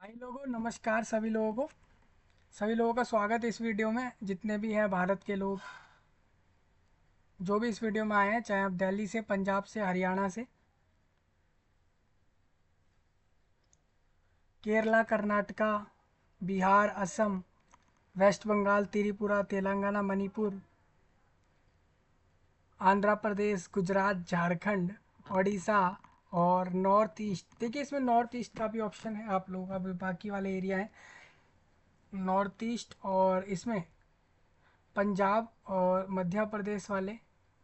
भाई लोगों, नमस्कार सभी लोगों का स्वागत है इस वीडियो में। जितने भी हैं भारत के लोग, जो भी इस वीडियो में आए हैं, चाहे आप दिल्ली से, पंजाब से, हरियाणा से, केरला, कर्नाटका, बिहार, असम, वेस्ट बंगाल, त्रिपुरा, तेलंगाना, मणिपुर, आंध्र प्रदेश, गुजरात, झारखंड, उड़ीसा और नॉर्थ ईस्ट। देखिए, इसमें नॉर्थ ईस्ट का भी ऑप्शन है आप लोगों का, भी बाकी वाले एरिया हैं नॉर्थ ईस्ट, और इसमें पंजाब और मध्य प्रदेश वाले,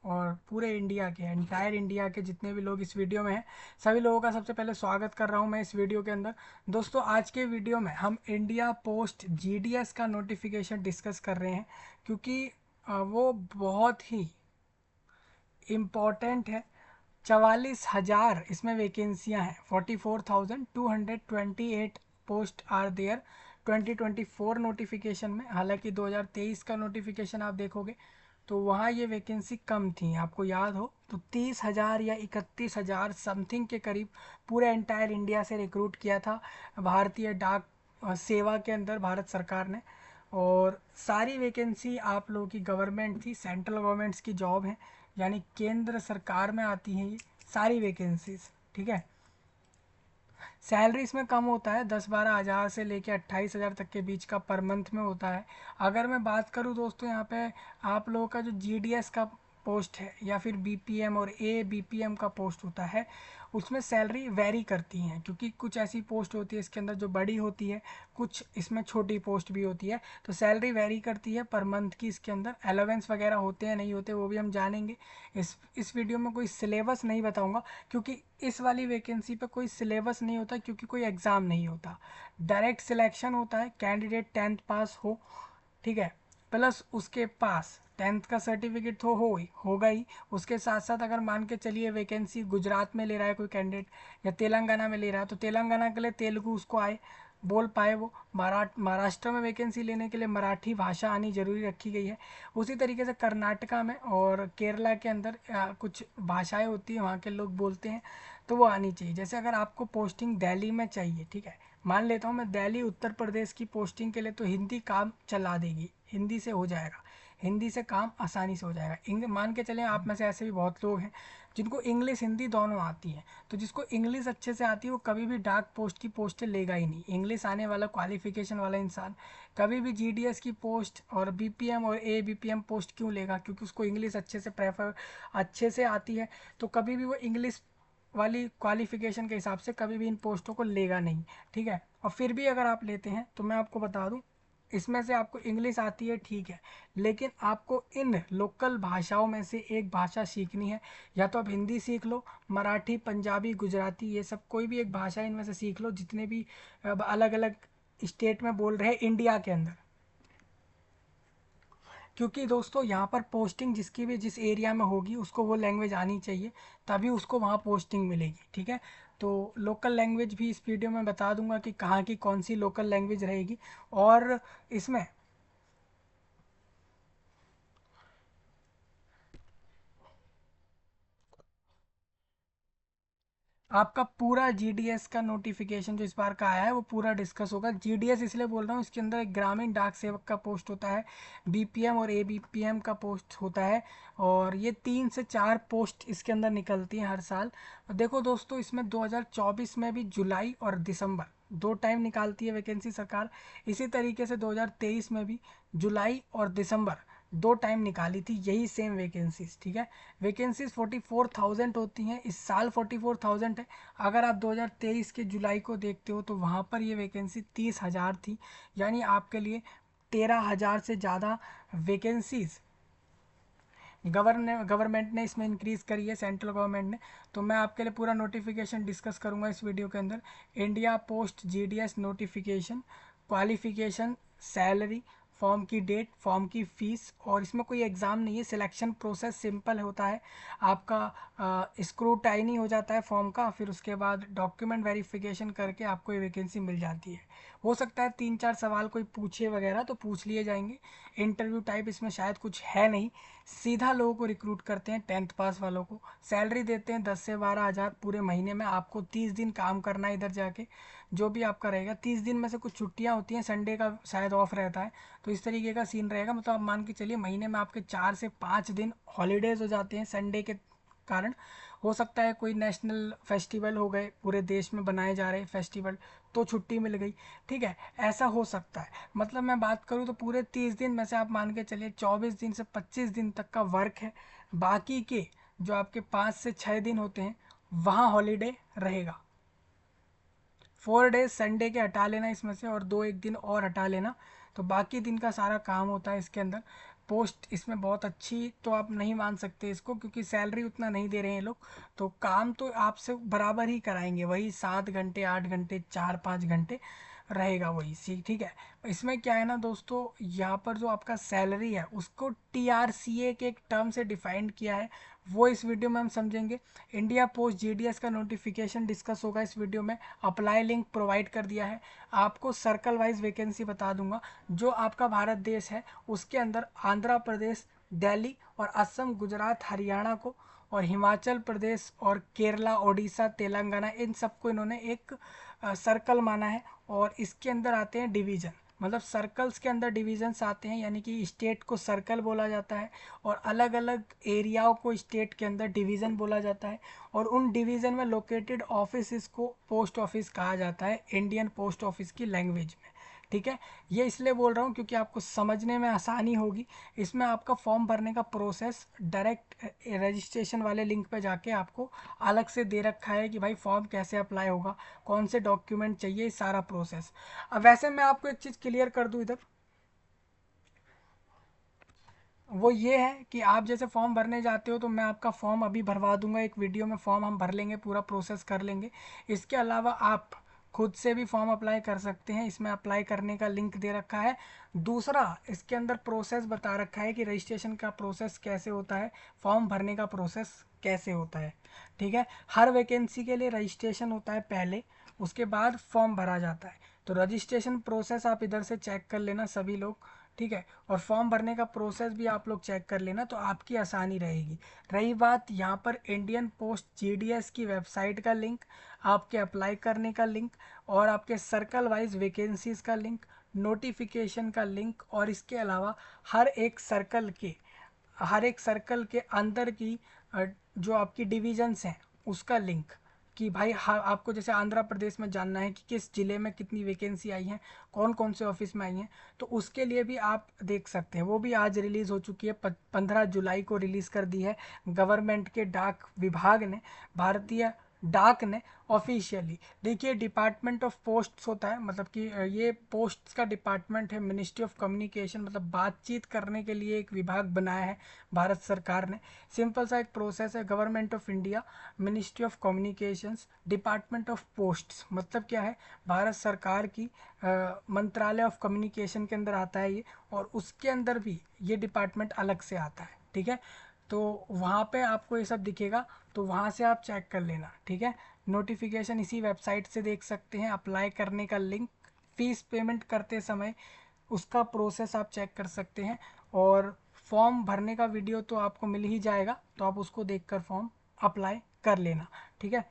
और पूरे इंडिया के, एंटायर इंडिया के जितने भी लोग इस वीडियो में हैं, सभी लोगों का सबसे पहले स्वागत कर रहा हूं मैं इस वीडियो के अंदर। दोस्तों, आज के वीडियो में हम इंडिया पोस्ट जीडीएस का नोटिफिकेशन डिस्कस कर रहे हैं, क्योंकि वो बहुत ही इम्पॉर्टेंट है। 44,000 इसमें वैकेंसियां हैं। 44,228 पोस्ट आर देयर 2024 नोटिफिकेशन में। हालांकि 2023 का नोटिफिकेशन आप देखोगे तो वहाँ ये वैकेंसी कम थी, आपको याद हो तो 30,000 या 31,000 समथिंग के करीब पूरे एंटायर इंडिया से रिक्रूट किया था भारतीय डाक सेवा के अंदर भारत सरकार ने। और सारी वैकेंसी आप लोगों की गवर्नमेंट थी, सेंट्रल गवर्नमेंट्स की जॉब है, यानी केंद्र सरकार में आती हैं ये सारी वैकेंसीज। ठीक है। सैलरी इसमें कम होता है, 10-12 हज़ार से लेके 28,000 तक के बीच का पर मंथ में होता है। अगर मैं बात करूँ दोस्तों, यहाँ पे आप लोगों का जो जीडीएस का पोस्ट है या फिर बीपीएम और ए बीपीएम का पोस्ट होता है, उसमें सैलरी वेरी करती हैं, क्योंकि कुछ ऐसी पोस्ट होती है इसके अंदर जो बड़ी होती है, कुछ इसमें छोटी पोस्ट भी होती है, तो सैलरी वेरी करती है पर मंथ की। इसके अंदर अलावेंस वगैरह होते हैं नहीं होते वो भी हम जानेंगे। इस वीडियो में कोई सिलेबस नहीं बताऊंगा, क्योंकि इस वाली वैकेंसी पे कोई सिलेबस नहीं होता, क्योंकि कोई एग्ज़ाम नहीं होता, डायरेक्ट सिलेक्शन होता है। कैंडिडेट 10th पास हो, ठीक है, प्लस उसके पास 10th का सर्टिफिकेट तो होगा ही। उसके साथ साथ अगर मान के चलिए वैकेंसी गुजरात में ले रहा है कोई कैंडिडेट, या तेलंगाना में ले रहा है, तो तेलंगाना के लिए तेलुगु उसको आए, बोल पाए वो। महाराष्ट्र में वैकेंसी लेने के लिए मराठी भाषा आनी जरूरी रखी गई है। उसी तरीके से कर्नाटका में और केरला के अंदर कुछ भाषाएं होती हैं, वहाँ के लोग बोलते हैं, तो वो आनी चाहिए। जैसे अगर आपको पोस्टिंग दिल्ली में चाहिए, ठीक है, मान लेता हूँ मैं दिल्ली उत्तर प्रदेश की पोस्टिंग के लिए, तो हिंदी काम चला देगी, हिंदी से हो जाएगा, हिंदी से काम आसानी से हो जाएगा। मान के चलें आप में से ऐसे भी बहुत लोग हैं जिनको इंग्लिश हिंदी दोनों आती है, तो जिसको इंग्लिश अच्छे से आती है वो कभी भी डाक पोस्ट की पोस्टें लेगा ही नहीं। इंग्लिश आने वाला क्वालिफिकेशन वाला इंसान कभी भी जीडीएस की पोस्ट और बीपीएम और ए बीपीएम पोस्ट क्यों लेगा? क्योंकि उसको इंग्लिश अच्छे से आती है, तो कभी भी वो इंग्लिश वाली क्वालिफिकेशन के हिसाब से कभी भी इन पोस्टों को लेगा नहीं। ठीक है। और फिर भी अगर आप लेते हैं तो मैं आपको बता दूं, इसमें से आपको इंग्लिश आती है, ठीक है, लेकिन आपको इन लोकल भाषाओं में से एक भाषा सीखनी है। या तो आप हिंदी सीख लो, मराठी, पंजाबी, गुजराती, ये सब कोई भी एक भाषा इनमें से सीख लो, जितने भी अलग अलग स्टेट में बोल रहे हैं इंडिया के अंदर। क्योंकि दोस्तों यहाँ पर पोस्टिंग जिसकी भी जिस एरिया में होगी उसको वो लैंग्वेज आनी चाहिए, तभी उसको वहाँ पोस्टिंग मिलेगी। ठीक है। तो लोकल लैंग्वेज भी इस वीडियो में बता दूंगा कि कहाँ की कौन सी लोकल लैंग्वेज रहेगी। और इसमें आपका पूरा जीडीएस का नोटिफिकेशन जो इस बार का आया है वो पूरा डिस्कस होगा। जीडीएस इसलिए बोल रहा हूँ, इसके अंदर एक ग्रामीण डाक सेवक का पोस्ट होता है, बीपीएम और एबीपीएम का पोस्ट होता है, और ये 3 से 4 पोस्ट इसके अंदर निकलती हैं हर साल। और देखो दोस्तों, इसमें 2024 में भी जुलाई और दिसंबर दो टाइम निकालती है वैकेंसी सरकार। इसी तरीके से 2023 में भी जुलाई और दिसंबर दो टाइम निकाली थी यही सेम वैकेंसीज। ठीक है। वैकेंसीज 44,000 होती हैं, इस साल 44,000 है। अगर आप 2023 के जुलाई को देखते हो तो वहाँ पर ये वैकेंसी 30,000 थी, यानी आपके लिए 13,000 से ज़्यादा वैकेंसीज गवर्नमेंट ने इसमें इंक्रीज़ करी है, सेंट्रल गवर्नमेंट ने। तो मैं आपके लिए पूरा नोटिफिकेशन डिस्कस करूंगा इस वीडियो के अंदर। India post GDS notification, qualification, salary, form की डेट, फॉर्म की फ़ीस, और इसमें कोई एग्ज़ाम नहीं है, सिलेक्शन प्रोसेस सिंपल होता है। आपका स्क्रूटाइनी हो जाता है फॉर्म का, फिर उसके बाद डॉक्यूमेंट वेरिफिकेशन करके आपको ये वैकेंसी मिल जाती है। हो सकता है 3-4 सवाल कोई पूछे वगैरह, तो पूछ लिए जाएंगे। इंटरव्यू टाइप इसमें शायद कुछ है नहीं, सीधा लोगों को रिक्रूट करते हैं 10th पास वालों को। सैलरी देते हैं 10 से 12 हज़ार पूरे महीने में। आपको 30 दिन काम करना है इधर जाके, जो भी आपका रहेगा। 30 दिन में से कुछ छुट्टियां होती हैं, संडे का शायद ऑफ रहता है, तो इस तरीके का सीन रहेगा। मतलब आप मान के चलिए महीने में आपके 4 से 5 दिन हॉलीडेज हो जाते हैं संडे के कारण। हो सकता है कोई नेशनल फेस्टिवल हो गए, पूरे देश में बनाए जा रहे फेस्टिवल, तो छुट्टी मिल गई, ठीक है, ऐसा हो सकता है। मतलब मैं बात करूँ तो पूरे 30 दिन में से आप मान के चलिए 24 दिन से 25 दिन तक का वर्क है। बाकी के जो आपके 5 से 6 दिन होते हैं वहाँ हॉलीडे रहेगा। 4 डेज संडे के हटा लेना इसमें से, और 2-1 दिन और हटा लेना, तो बाकी दिन का सारा काम होता है इसके अंदर। पोस्ट इसमें बहुत अच्छी तो आप नहीं मान सकते इसको, क्योंकि सैलरी उतना नहीं दे रहे हैं लोग, तो काम तो आपसे बराबर ही कराएंगे, वही 7 घंटे 8 घंटे 4-5 घंटे रहेगा वही सी, ठीक है। इसमें क्या है ना दोस्तों, यहाँ पर जो आपका सैलरी है उसको TRCA के एक टर्म से डिफाइंड किया है, वो इस वीडियो में हम समझेंगे। इंडिया पोस्ट GDS का नोटिफिकेशन डिस्कस होगा इस वीडियो में। अप्लाई लिंक प्रोवाइड कर दिया है। आपको सर्कल वाइज वैकेंसी बता दूंगा। जो आपका भारत देश है उसके अंदर आंध्र प्रदेश, दिल्ली और असम, गुजरात, हरियाणा को, और हिमाचल प्रदेश और केरला, ओडिशा, तेलंगाना, इन सबको इन्होंने एक सर्कल माना है। और इसके अंदर आते हैं डिवीज़न, मतलब सर्कल्स के अंदर डिविजन्स आते हैं, यानी कि स्टेट को सर्कल बोला जाता है और अलग अलग एरियाओं को स्टेट के अंदर डिवीज़न बोला जाता है। और उन डिवीज़न में लोकेटेड ऑफिस को पोस्ट ऑफिस कहा जाता है इंडियन पोस्ट ऑफिस की लैंग्वेज में, ठीक है। ये इसलिए बोल रहा हूँ क्योंकि आपको समझने में आसानी होगी। इसमें आपका फॉर्म भरने का प्रोसेस डायरेक्ट रजिस्ट्रेशन वाले लिंक पे जाके आपको अलग से दे रखा है कि भाई फॉर्म कैसे अप्लाई होगा, कौन से डॉक्यूमेंट चाहिए, सारा प्रोसेस। अब वैसे मैं आपको एक चीज़ क्लियर कर दूँ इधर, वो ये है कि आप जैसे फॉर्म भरने जाते हो तो मैं आपका फॉर्म अभी भरवा दूंगा, एक वीडियो में फॉर्म हम भर लेंगे, पूरा प्रोसेस कर लेंगे। इसके अलावा आप खुद से भी फॉर्म अप्लाई कर सकते हैं, इसमें अप्लाई करने का लिंक दे रखा है। दूसरा, इसके अंदर प्रोसेस बता रखा है कि रजिस्ट्रेशन का प्रोसेस कैसे होता है, फॉर्म भरने का प्रोसेस कैसे होता है, ठीक है। हर वैकेंसी के लिए रजिस्ट्रेशन होता है पहले, उसके बाद फॉर्म भरा जाता है। तो रजिस्ट्रेशन प्रोसेस आप इधर से चेक कर लेना सभी लोग, ठीक है। और फॉर्म भरने का प्रोसेस भी आप लोग चेक कर लेना, तो आपकी आसानी रहेगी। रही बात यहाँ पर इंडियन पोस्ट GDS की वेबसाइट का लिंक, आपके अप्लाई करने का लिंक, और आपके सर्कल वाइज वैकेंसीज का लिंक, नोटिफिकेशन का लिंक, और इसके अलावा हर एक सर्कल के अंदर की जो आपकी डिविजन्स हैं उसका लिंक, कि भाई हाँ आपको जैसे आंध्र प्रदेश में जानना है कि किस ज़िले में कितनी वैकेंसी आई हैं, कौन कौन से ऑफिस में आई हैं, तो उसके लिए भी आप देख सकते हैं। वो भी आज रिलीज़ हो चुकी है, 15 जुलाई को रिलीज़ कर दी है गवर्नमेंट के डाक विभाग ने, भारतीय डाक ने ऑफिशियली। देखिए डिपार्टमेंट ऑफ पोस्ट्स होता है, मतलब कि ये पोस्ट्स का डिपार्टमेंट है, मिनिस्ट्री ऑफ कम्युनिकेशन, मतलब बातचीत करने के लिए एक विभाग बनाया है भारत सरकार ने। सिंपल सा एक प्रोसेस है, government of India, ministry of communications, department of posts, मतलब क्या है, भारत सरकार की मंत्रालय ऑफ कम्युनिकेशन के अंदर आता है ये, और उसके अंदर भी ये डिपार्टमेंट अलग से आता है, ठीक है। तो वहाँ पे आपको ये सब दिखेगा, तो वहाँ से आप चेक कर लेना, ठीक है। नोटिफिकेशन इसी वेबसाइट से देख सकते हैं, अप्लाई करने का लिंक, फीस पेमेंट करते समय उसका प्रोसेस आप चेक कर सकते हैं, और फॉर्म भरने का वीडियो तो आपको मिल ही जाएगा, तो आप उसको देखकर फॉर्म अप्लाई कर लेना, ठीक है।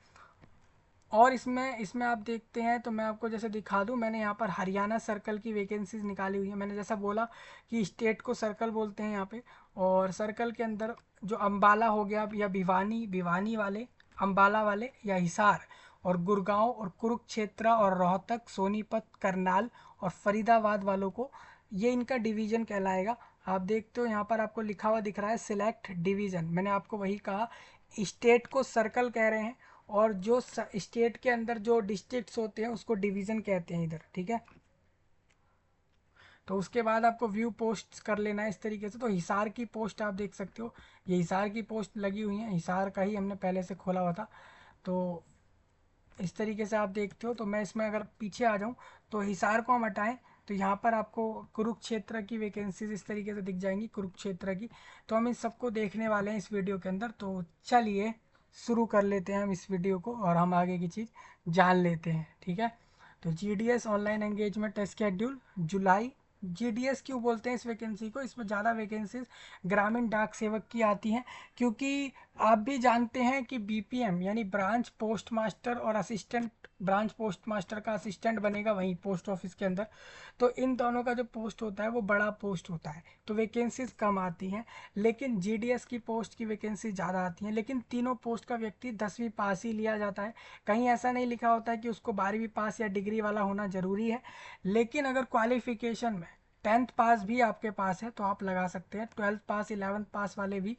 और इसमें इसमें आप देखते हैं तो मैं आपको जैसे दिखा दूं, मैंने यहाँ पर हरियाणा सर्कल की वैकेंसीज निकाली हुई है। मैंने जैसा बोला कि स्टेट को सर्कल बोलते हैं यहाँ पे, और सर्कल के अंदर जो अम्बाला हो गया या भिवानी, भिवानी वाले, अम्बाला वाले, या हिसार और गुड़गांव और कुरुक्षेत्र और रोहतक, सोनीपत, करनाल और फरीदाबाद वालों को, ये इनका डिवीज़न कहलाएगा। आप देखते हो यहाँ पर आपको लिखा हुआ दिख रहा है सिलेक्ट डिवीज़न, मैंने आपको वही कहा, स्टेट को सर्कल कह रहे हैं, और जो स्टेट के अंदर जो डिस्ट्रिक्ट्स होते हैं उसको डिवीज़न कहते हैं इधर, ठीक है। तो उसके बाद आपको व्यू पोस्ट कर लेना है इस तरीके से। तो हिसार की पोस्ट आप देख सकते हो, ये हिसार की पोस्ट लगी हुई है, हिसार का ही हमने पहले से खोला हुआ था। तो इस तरीके से आप देखते हो। तो मैं इसमें अगर पीछे आ जाऊं तो हिसार को हम हटाएं, तो यहाँ पर आपको कुरुक्षेत्र की वैकेंसीज इस तरीके से दिख जाएंगी, कुरुक्षेत्र की। तो हम इन सबको देखने वाले हैं इस वीडियो के अंदर। तो चलिए शुरू कर लेते हैं हम इस वीडियो को और हम आगे की चीज़ जान लेते हैं, ठीक है। तो GDS ऑनलाइन एंगेजमेंट स्केड्यूल जुलाई। GDS क्यों बोलते हैं इस वैकेंसी को, इसमें ज़्यादा वैकेंसीज ग्रामीण डाक सेवक की आती हैं, क्योंकि आप भी जानते हैं कि BPM यानी ब्रांच पोस्ट मास्टर और असिस्टेंट, ब्रांच पोस्ट मास्टर का असिस्टेंट बनेगा वहीं पोस्ट ऑफिस के अंदर। तो इन दोनों का जो पोस्ट होता है वो बड़ा पोस्ट होता है, तो वैकेंसीज कम आती हैं। लेकिन GDS की पोस्ट की वैकेंसी ज़्यादा आती हैं। लेकिन तीनों पोस्ट का व्यक्ति 10वीं पास ही लिया जाता है। कहीं ऐसा नहीं लिखा होता है कि उसको 12वीं पास या डिग्री वाला होना ज़रूरी है। लेकिन अगर क्वालिफिकेशन में 10th पास भी आपके पास है तो आप लगा सकते हैं। 12th पास 11th पास वाले भी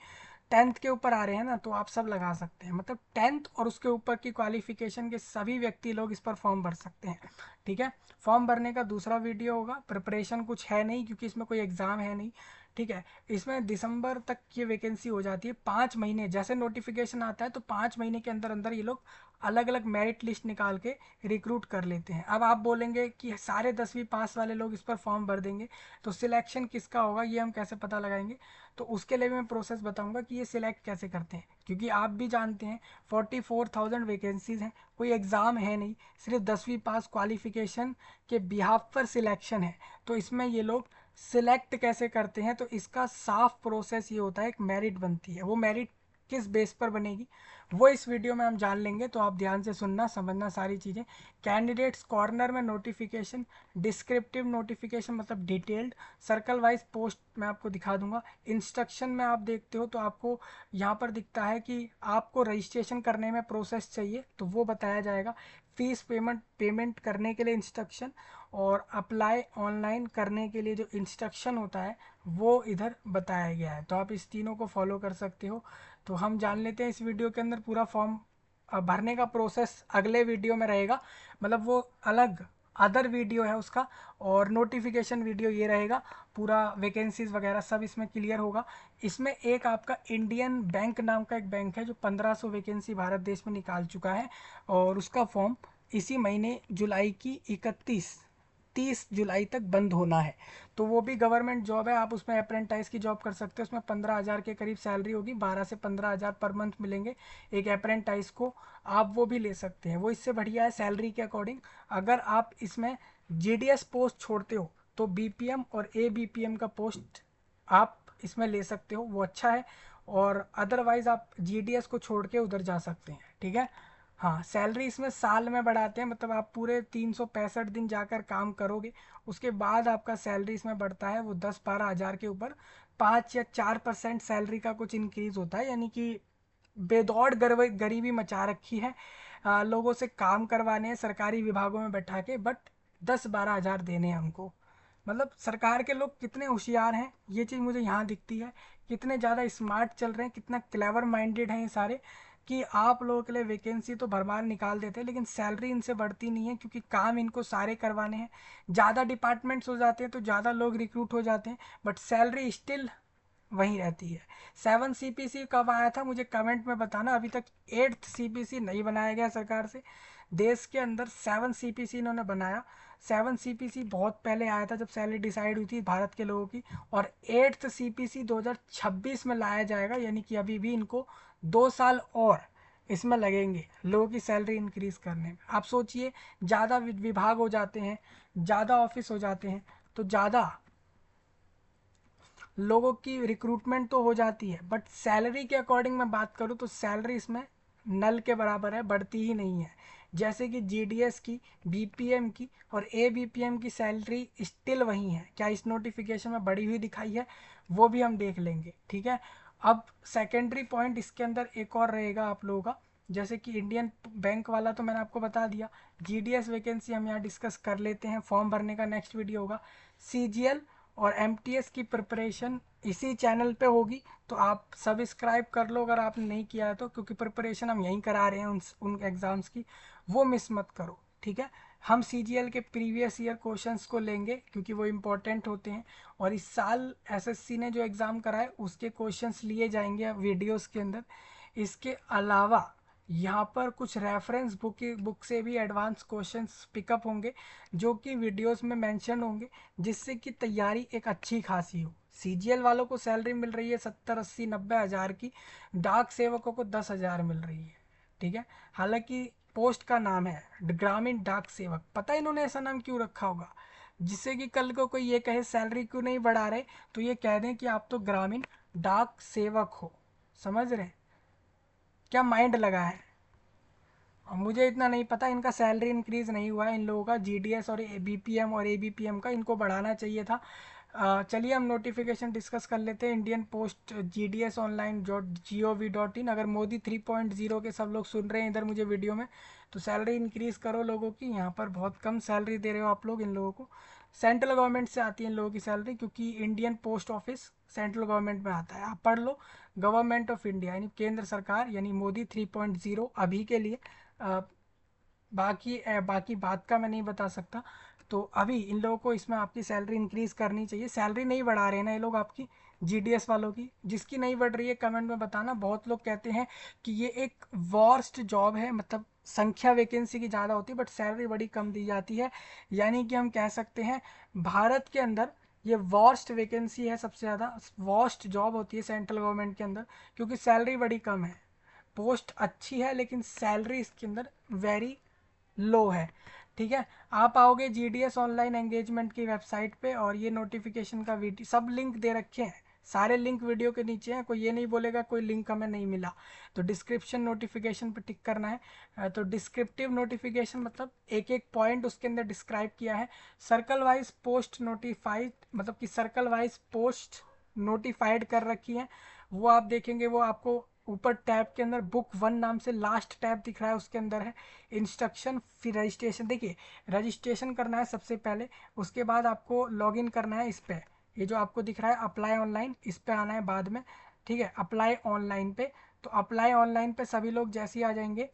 10th के ऊपर आ रहे हैं ना, तो आप सब लगा सकते हैं। मतलब 10th और उसके ऊपर की क्वालिफिकेशन के सभी व्यक्ति लोग इस पर फॉर्म भर सकते हैं, ठीक है। फॉर्म भरने का दूसरा वीडियो होगा। प्रिपरेशन कुछ है नहीं क्योंकि इसमें कोई एग्ज़ाम है नहीं, ठीक है। इसमें दिसंबर तक ये वैकेंसी हो जाती है। 5 महीने जैसे नोटिफिकेशन आता है तो 5 महीने के अंदर अंदर ये लोग अलग अलग मेरिट लिस्ट निकाल के रिक्रूट कर लेते हैं। अब आप बोलेंगे कि सारे 10वीं पास वाले लोग इस पर फॉर्म भर देंगे तो सिलेक्शन किसका होगा, ये हम कैसे पता लगाएंगे। तो उसके लिए मैं प्रोसेस बताऊंगा कि ये सिलेक्ट कैसे करते हैं, क्योंकि आप भी जानते हैं 44,000 वैकेंसीज हैं, कोई एग्ज़ाम है नहीं, सिर्फ 10वीं पास क्वालिफिकेशन के बिहाफ पर सिलेक्शन है। तो इसमें ये लोग सिलेक्ट कैसे करते हैं, तो इसका साफ प्रोसेस ये होता है, एक मेरिट बनती है। वो मेरिट किस बेस पर बनेगी वो इस वीडियो में हम जान लेंगे। तो आप ध्यान से सुनना, समझना सारी चीज़ें। कैंडिडेट्स कॉर्नर में नोटिफिकेशन, डिस्क्रिप्टिव नोटिफिकेशन मतलब डिटेल्ड, सर्कल वाइज पोस्ट मैं आपको दिखा दूंगा। इंस्ट्रक्शन में आप देखते हो तो आपको यहाँ पर दिखता है कि आपको रजिस्ट्रेशन करने में प्रोसेस चाहिए तो वो बताया जाएगा। फीस पेमेंट करने के लिए इंस्ट्रक्शन, और अप्लाई ऑनलाइन करने के लिए जो इंस्ट्रक्शन होता है वो इधर बताया गया है। तो आप इस तीनों को फॉलो कर सकते हो। तो हम जान लेते हैं इस वीडियो के अंदर पूरा फॉर्म भरने का प्रोसेस अगले वीडियो में रहेगा, मतलब वो अलग अदर वीडियो है उसका, और नोटिफिकेशन वीडियो ये रहेगा। पूरा वैकेंसीज वगैरह सब इसमें क्लियर होगा। इसमें एक आपका इंडियन बैंक नाम का एक बैंक है जो 1500 वैकेंसी भारत देश में निकाल चुका है, और उसका फॉर्म इसी महीने जुलाई की 30 जुलाई तक बंद होना है। तो वो भी गवर्नमेंट जॉब है, आप उसमें अप्रेंटाइज की जॉब कर सकते हो। उसमें 15,000 के करीब सैलरी होगी, 12 से 15,000 पर मंथ मिलेंगे एक अप्रेंटाइज को। आप वो भी ले सकते हैं, वो इससे बढ़िया है सैलरी के अकॉर्डिंग। अगर आप इसमें GDS पोस्ट छोड़ते हो तो BPM और ABPM का पोस्ट आप इसमें ले सकते हो, वो अच्छा है। और अदरवाइज आप GDS को छोड़ के उधर जा सकते हैं, ठीक है। हाँ, सैलरी इसमें साल में बढ़ाते हैं, मतलब आप पूरे 365 दिन जाकर काम करोगे उसके बाद आपका सैलरी इसमें बढ़ता है। वो 10-12 हज़ार के ऊपर 5 या 4% सैलरी का कुछ इंक्रीज होता है। यानी कि बेदौड़ गरीबी मचा रखी है, लोगों से काम करवाने हैं सरकारी विभागों में बैठा के, बट 10-12 हज़ार देने हैं हमको। मतलब सरकार के लोग कितने होशियार हैं ये चीज़ मुझे यहाँ दिखती है, कितने ज़्यादा स्मार्ट चल रहे हैं, कितना क्लेवर माइंडेड हैं ये सारे, कि आप लोगों के लिए वैकेंसी तो भरमार निकाल देते हैं लेकिन सैलरी इनसे बढ़ती नहीं है, क्योंकि काम इनको सारे करवाने हैं। ज़्यादा डिपार्टमेंट्स हो जाते हैं तो ज़्यादा लोग रिक्रूट हो जाते हैं, बट सैलरी स्टिल वहीं रहती है। 7 CPC कब आया था मुझे कमेंट में बताना। अभी तक 8th CPC नहीं बनाया गया सरकार से। देश के अंदर 7 CPC इन्होंने बनाया। 7 CPC बहुत पहले आया था जब सैलरी डिसाइड हुई थी भारत के लोगों की, और 8th CPC 2026 में लाया जाएगा। यानी कि अभी भी इनको 2 साल और इसमें लगेंगे लोगों की सैलरी इंक्रीज करने में। आप सोचिए, ज़्यादा विभाग हो जाते हैं, ज़्यादा ऑफिस हो जाते हैं तो ज़्यादा लोगों की रिक्रूटमेंट तो हो जाती है, बट सैलरी के अकॉर्डिंग मैं बात करूँ तो सैलरी इसमें नल के बराबर है, बढ़ती ही नहीं है। जैसे कि GDS की, BPM की और ABPM की सैलरी स्टिल वही है। क्या इस नोटिफिकेशन में बढ़ी हुई दिखाई है, वो भी हम देख लेंगे, ठीक है। अब सेकेंडरी पॉइंट इसके अंदर एक और रहेगा आप लोगों का, जैसे कि इंडियन बैंक वाला तो मैंने आपको बता दिया। GDS वैकेंसी हम यहाँ डिस्कस कर लेते हैं, फॉर्म भरने का नेक्स्ट वीडियो होगा। CGL और MTS की प्रिपरेशन इसी चैनल पे होगी, तो आप सब्सक्राइब कर लो अगर आपने नहीं किया है तो, क्योंकि प्रिपरेशन हम यहीं करा रहे हैं उन एग्ज़ाम्स की, वो मिस मत करो, ठीक है। हम CGL के प्रीवियस ईयर क्वेश्चंस को लेंगे क्योंकि वो इम्पोर्टेंट होते हैं, और इस साल SSC ने जो एग्ज़ाम कराए उसके क्वेश्चंस लिए जाएंगे वीडियोस के अंदर। इसके अलावा यहाँ पर कुछ रेफरेंस बुक से भी एडवांस क्वेश्चंस पिकअप होंगे जो कि वीडियोस में मेंशन होंगे, जिससे कि तैयारी एक अच्छी खासी हो। सीजीएल वालों को सैलरी मिल रही है 70 80 90 हज़ार की, डाक सेवकों को 10 हज़ार मिल रही है। ठीक है, हालांकि पोस्ट का नाम है ग्रामीण डाक सेवक, पता है इन्होंने ऐसा नाम क्यों रखा होगा, जिससे कि कल को कोई ये कहे सैलरी क्यों नहीं बढ़ा रहे, तो ये कह दें कि आप तो ग्रामीण डाक सेवक हो। समझ रहे हैं क्या माइंड लगा है। और मुझे इतना नहीं पता, इनका सैलरी इंक्रीज़ नहीं हुआ है इन लोगों का, जीडीएस और बीपीएम और एबीपीएम का इनको बढ़ाना चाहिए था। चलिए हम नोटिफिकेशन डिस्कस कर लेते हैं। Indian post GDS online .gov.in। अगर मोदी 3.0 के सब लोग सुन रहे हैं इधर मुझे वीडियो में, तो सैलरी इंक्रीज़ करो लोगों की। यहाँ पर बहुत कम सैलरी दे रहे हो आप लोग इन लोगों को। सेंट्रल गवर्नमेंट से आती है इन लोगों की सैलरी, क्योंकि Indian post office central government में आता है। आप पढ़ लो, गवर्नमेंट ऑफ इंडिया यानी केंद्र सरकार, यानी मोदी 3.0 अभी के लिए। बाकी बात का मैं नहीं बता सकता। तो अभी इन लोगों को इसमें आपकी सैलरी इंक्रीज़ करनी चाहिए। सैलरी नहीं बढ़ा रहे हैं ना ये लोग आपकी, जीडीएस वालों की। जिसकी नहीं बढ़ रही है कमेंट में बताना। बहुत लोग कहते हैं कि ये एक वर्स्ट जॉब है, मतलब संख्या वैकेंसी की ज़्यादा होती है बट सैलरी बड़ी कम दी जाती है। यानी कि हम कह सकते हैं भारत के अंदर ये वर्स्ट वैकेंसी है, सबसे ज़्यादा वर्स्ट जॉब होती है सेंट्रल गवर्नमेंट के अंदर, क्योंकि सैलरी बड़ी कम है। पोस्ट अच्छी है लेकिन सैलरी इसके अंदर वेरी लो है। ठीक है, आप आओगे जीडीएस ऑनलाइन एंगेजमेंट की वेबसाइट पे और ये नोटिफिकेशन का वीडियो सब लिंक दे रखे हैं, सारे लिंक वीडियो के नीचे हैं। कोई ये नहीं बोलेगा कोई लिंक हमें नहीं मिला। तो डिस्क्रिप्शन नोटिफिकेशन पे टिक करना है। तो डिस्क्रिप्टिव नोटिफिकेशन मतलब एक एक पॉइंट उसके अंदर डिस्क्राइब किया है। सर्कल वाइज पोस्ट नोटिफाइड, मतलब कि सर्कल वाइज पोस्ट नोटिफाइड कर रखी है, वो आप देखेंगे। वो आपको ऊपर टैब के अंदर बुक 1 नाम से लास्ट टैब दिख रहा है, उसके अंदर है इंस्ट्रक्शन, फिर रजिस्ट्रेशन। देखिए, रजिस्ट्रेशन करना है सबसे पहले, उसके बाद आपको लॉगिन करना है इस पर। ये जो आपको दिख रहा है अप्लाई ऑनलाइन, इस पर आना है बाद में। ठीक है, अप्लाई ऑनलाइन पे। तो अप्लाई ऑनलाइन पे सभी लोग जैसे ही आ जाएंगे,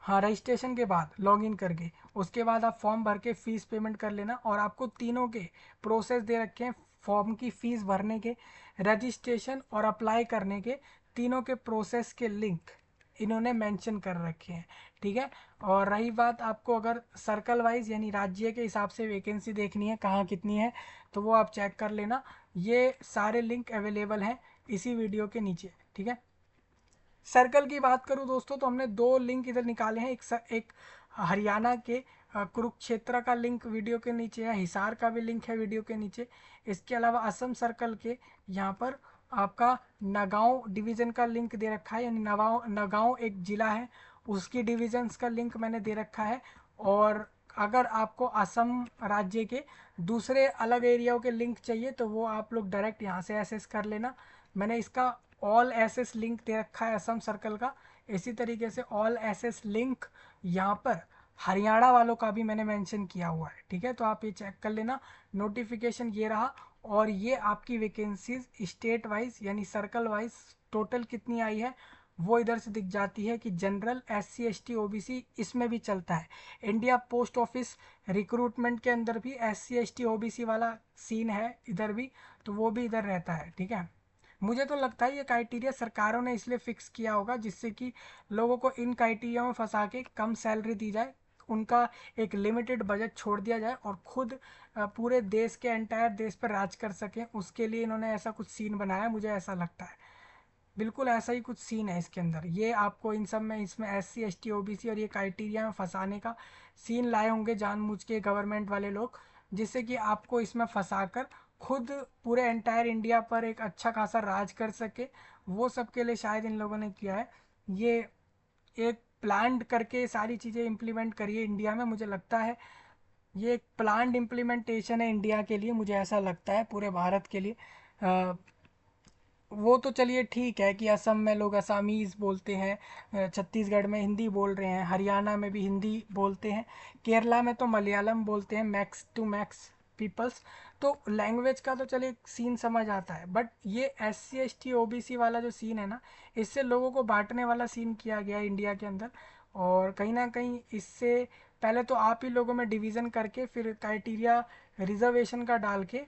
हाँ, रजिस्ट्रेशन के बाद लॉगिन करके उसके बाद आप फॉर्म भर के फीस पेमेंट कर लेना। और आपको तीनों के प्रोसेस दे रखे हैं, फॉर्म की फ़ीस भरने के, रजिस्ट्रेशन और अप्लाई करने के, तीनों के प्रोसेस के लिंक इन्होंने मेंशन कर रखे हैं। ठीक है, और रही बात आपको अगर सर्कल वाइज यानी राज्य के हिसाब से वैकेंसी देखनी है कहाँ कितनी है, तो वो आप चेक कर लेना। ये सारे लिंक अवेलेबल हैं इसी वीडियो के नीचे। ठीक है, सर्कल की बात करूं दोस्तों, तो हमने 2 लिंक इधर निकाले हैं। एक हरियाणा के कुरुक्षेत्र का लिंक वीडियो के नीचे है, हिसार का भी लिंक है वीडियो के नीचे। इसके अलावा असम सर्कल के यहाँ पर आपका नगांव डिवीज़न का लिंक दे रखा है, यानी नगांव नगांव एक ज़िला है, उसकी डिविजन्स का लिंक मैंने दे रखा है। और अगर आपको असम राज्य के दूसरे अलग एरियाओं के लिंक चाहिए तो वो आप लोग डायरेक्ट यहाँ से एक्सेस कर लेना। मैंने इसका ऑल एसेस लिंक दे रखा है असम सर्कल का। इसी तरीके से ऑल एसेस लिंक यहाँ पर हरियाणा वालों का भी मैंने मेंशन किया हुआ है। ठीक है, तो आप ये चेक कर लेना। नोटिफिकेशन ये रहा, और ये आपकी वैकेंसीज स्टेट वाइज यानी सर्कल वाइज टोटल कितनी आई है वो इधर से दिख जाती है कि जनरल, SC ST OBC इसमें भी चलता है। इंडिया पोस्ट ऑफिस रिक्रूटमेंट के अंदर भी SC ST OBC वाला सीन है इधर भी, तो वो भी इधर रहता है। ठीक है, मुझे तो लगता है ये क्राइटेरिया सरकारों ने इसलिए फिक्स किया होगा जिससे कि लोगों को इन क्राइटेरिया में फंसा के कम सैलरी दी जाए, उनका एक लिमिटेड बजट छोड़ दिया जाए और खुद पूरे देश के एंटायर देश पर राज कर सकें। उसके लिए इन्होंने ऐसा कुछ सीन बनाया, मुझे ऐसा लगता है। बिल्कुल ऐसा ही कुछ सीन है इसके अंदर। ये आपको इन सब में, इसमें SC ST OBC और ये क्राइटेरिया में फंसाने का सीन लाए होंगे जानबूझ के गवर्नमेंट वाले लोग, जिससे कि आपको इसमें फंसाकर खुद पूरे एंटायर इंडिया पर एक अच्छा खासा राज कर सके। वो सब के लिए शायद इन लोगों ने किया है। ये एक प्लान्ड करके सारी चीज़ें इम्प्लीमेंट करिए इंडिया में, मुझे लगता है ये एक प्लान्ड इम्प्लीमेंटेशन है इंडिया के लिए, मुझे ऐसा लगता है पूरे भारत के लिए। वो तो चलिए ठीक है कि असम में लोग असमीज़ बोलते हैं, छत्तीसगढ़ में हिंदी बोल रहे हैं, हरियाणा में भी हिंदी बोलते हैं, केरला में तो मलयालम बोलते हैं मैक्स टू मैक्स पीपल्स। तो लैंग्वेज का तो चलिए सीन समझ आता है, बट ये SC ST OBC वाला जो सीन है ना, इससे लोगों को बांटने वाला सीन किया गया है इंडिया के अंदर। और कहीं ना कहीं इससे पहले तो आप ही लोगों में डिवीज़न करके फिर क्राइटेरिया रिजर्वेशन का डाल के,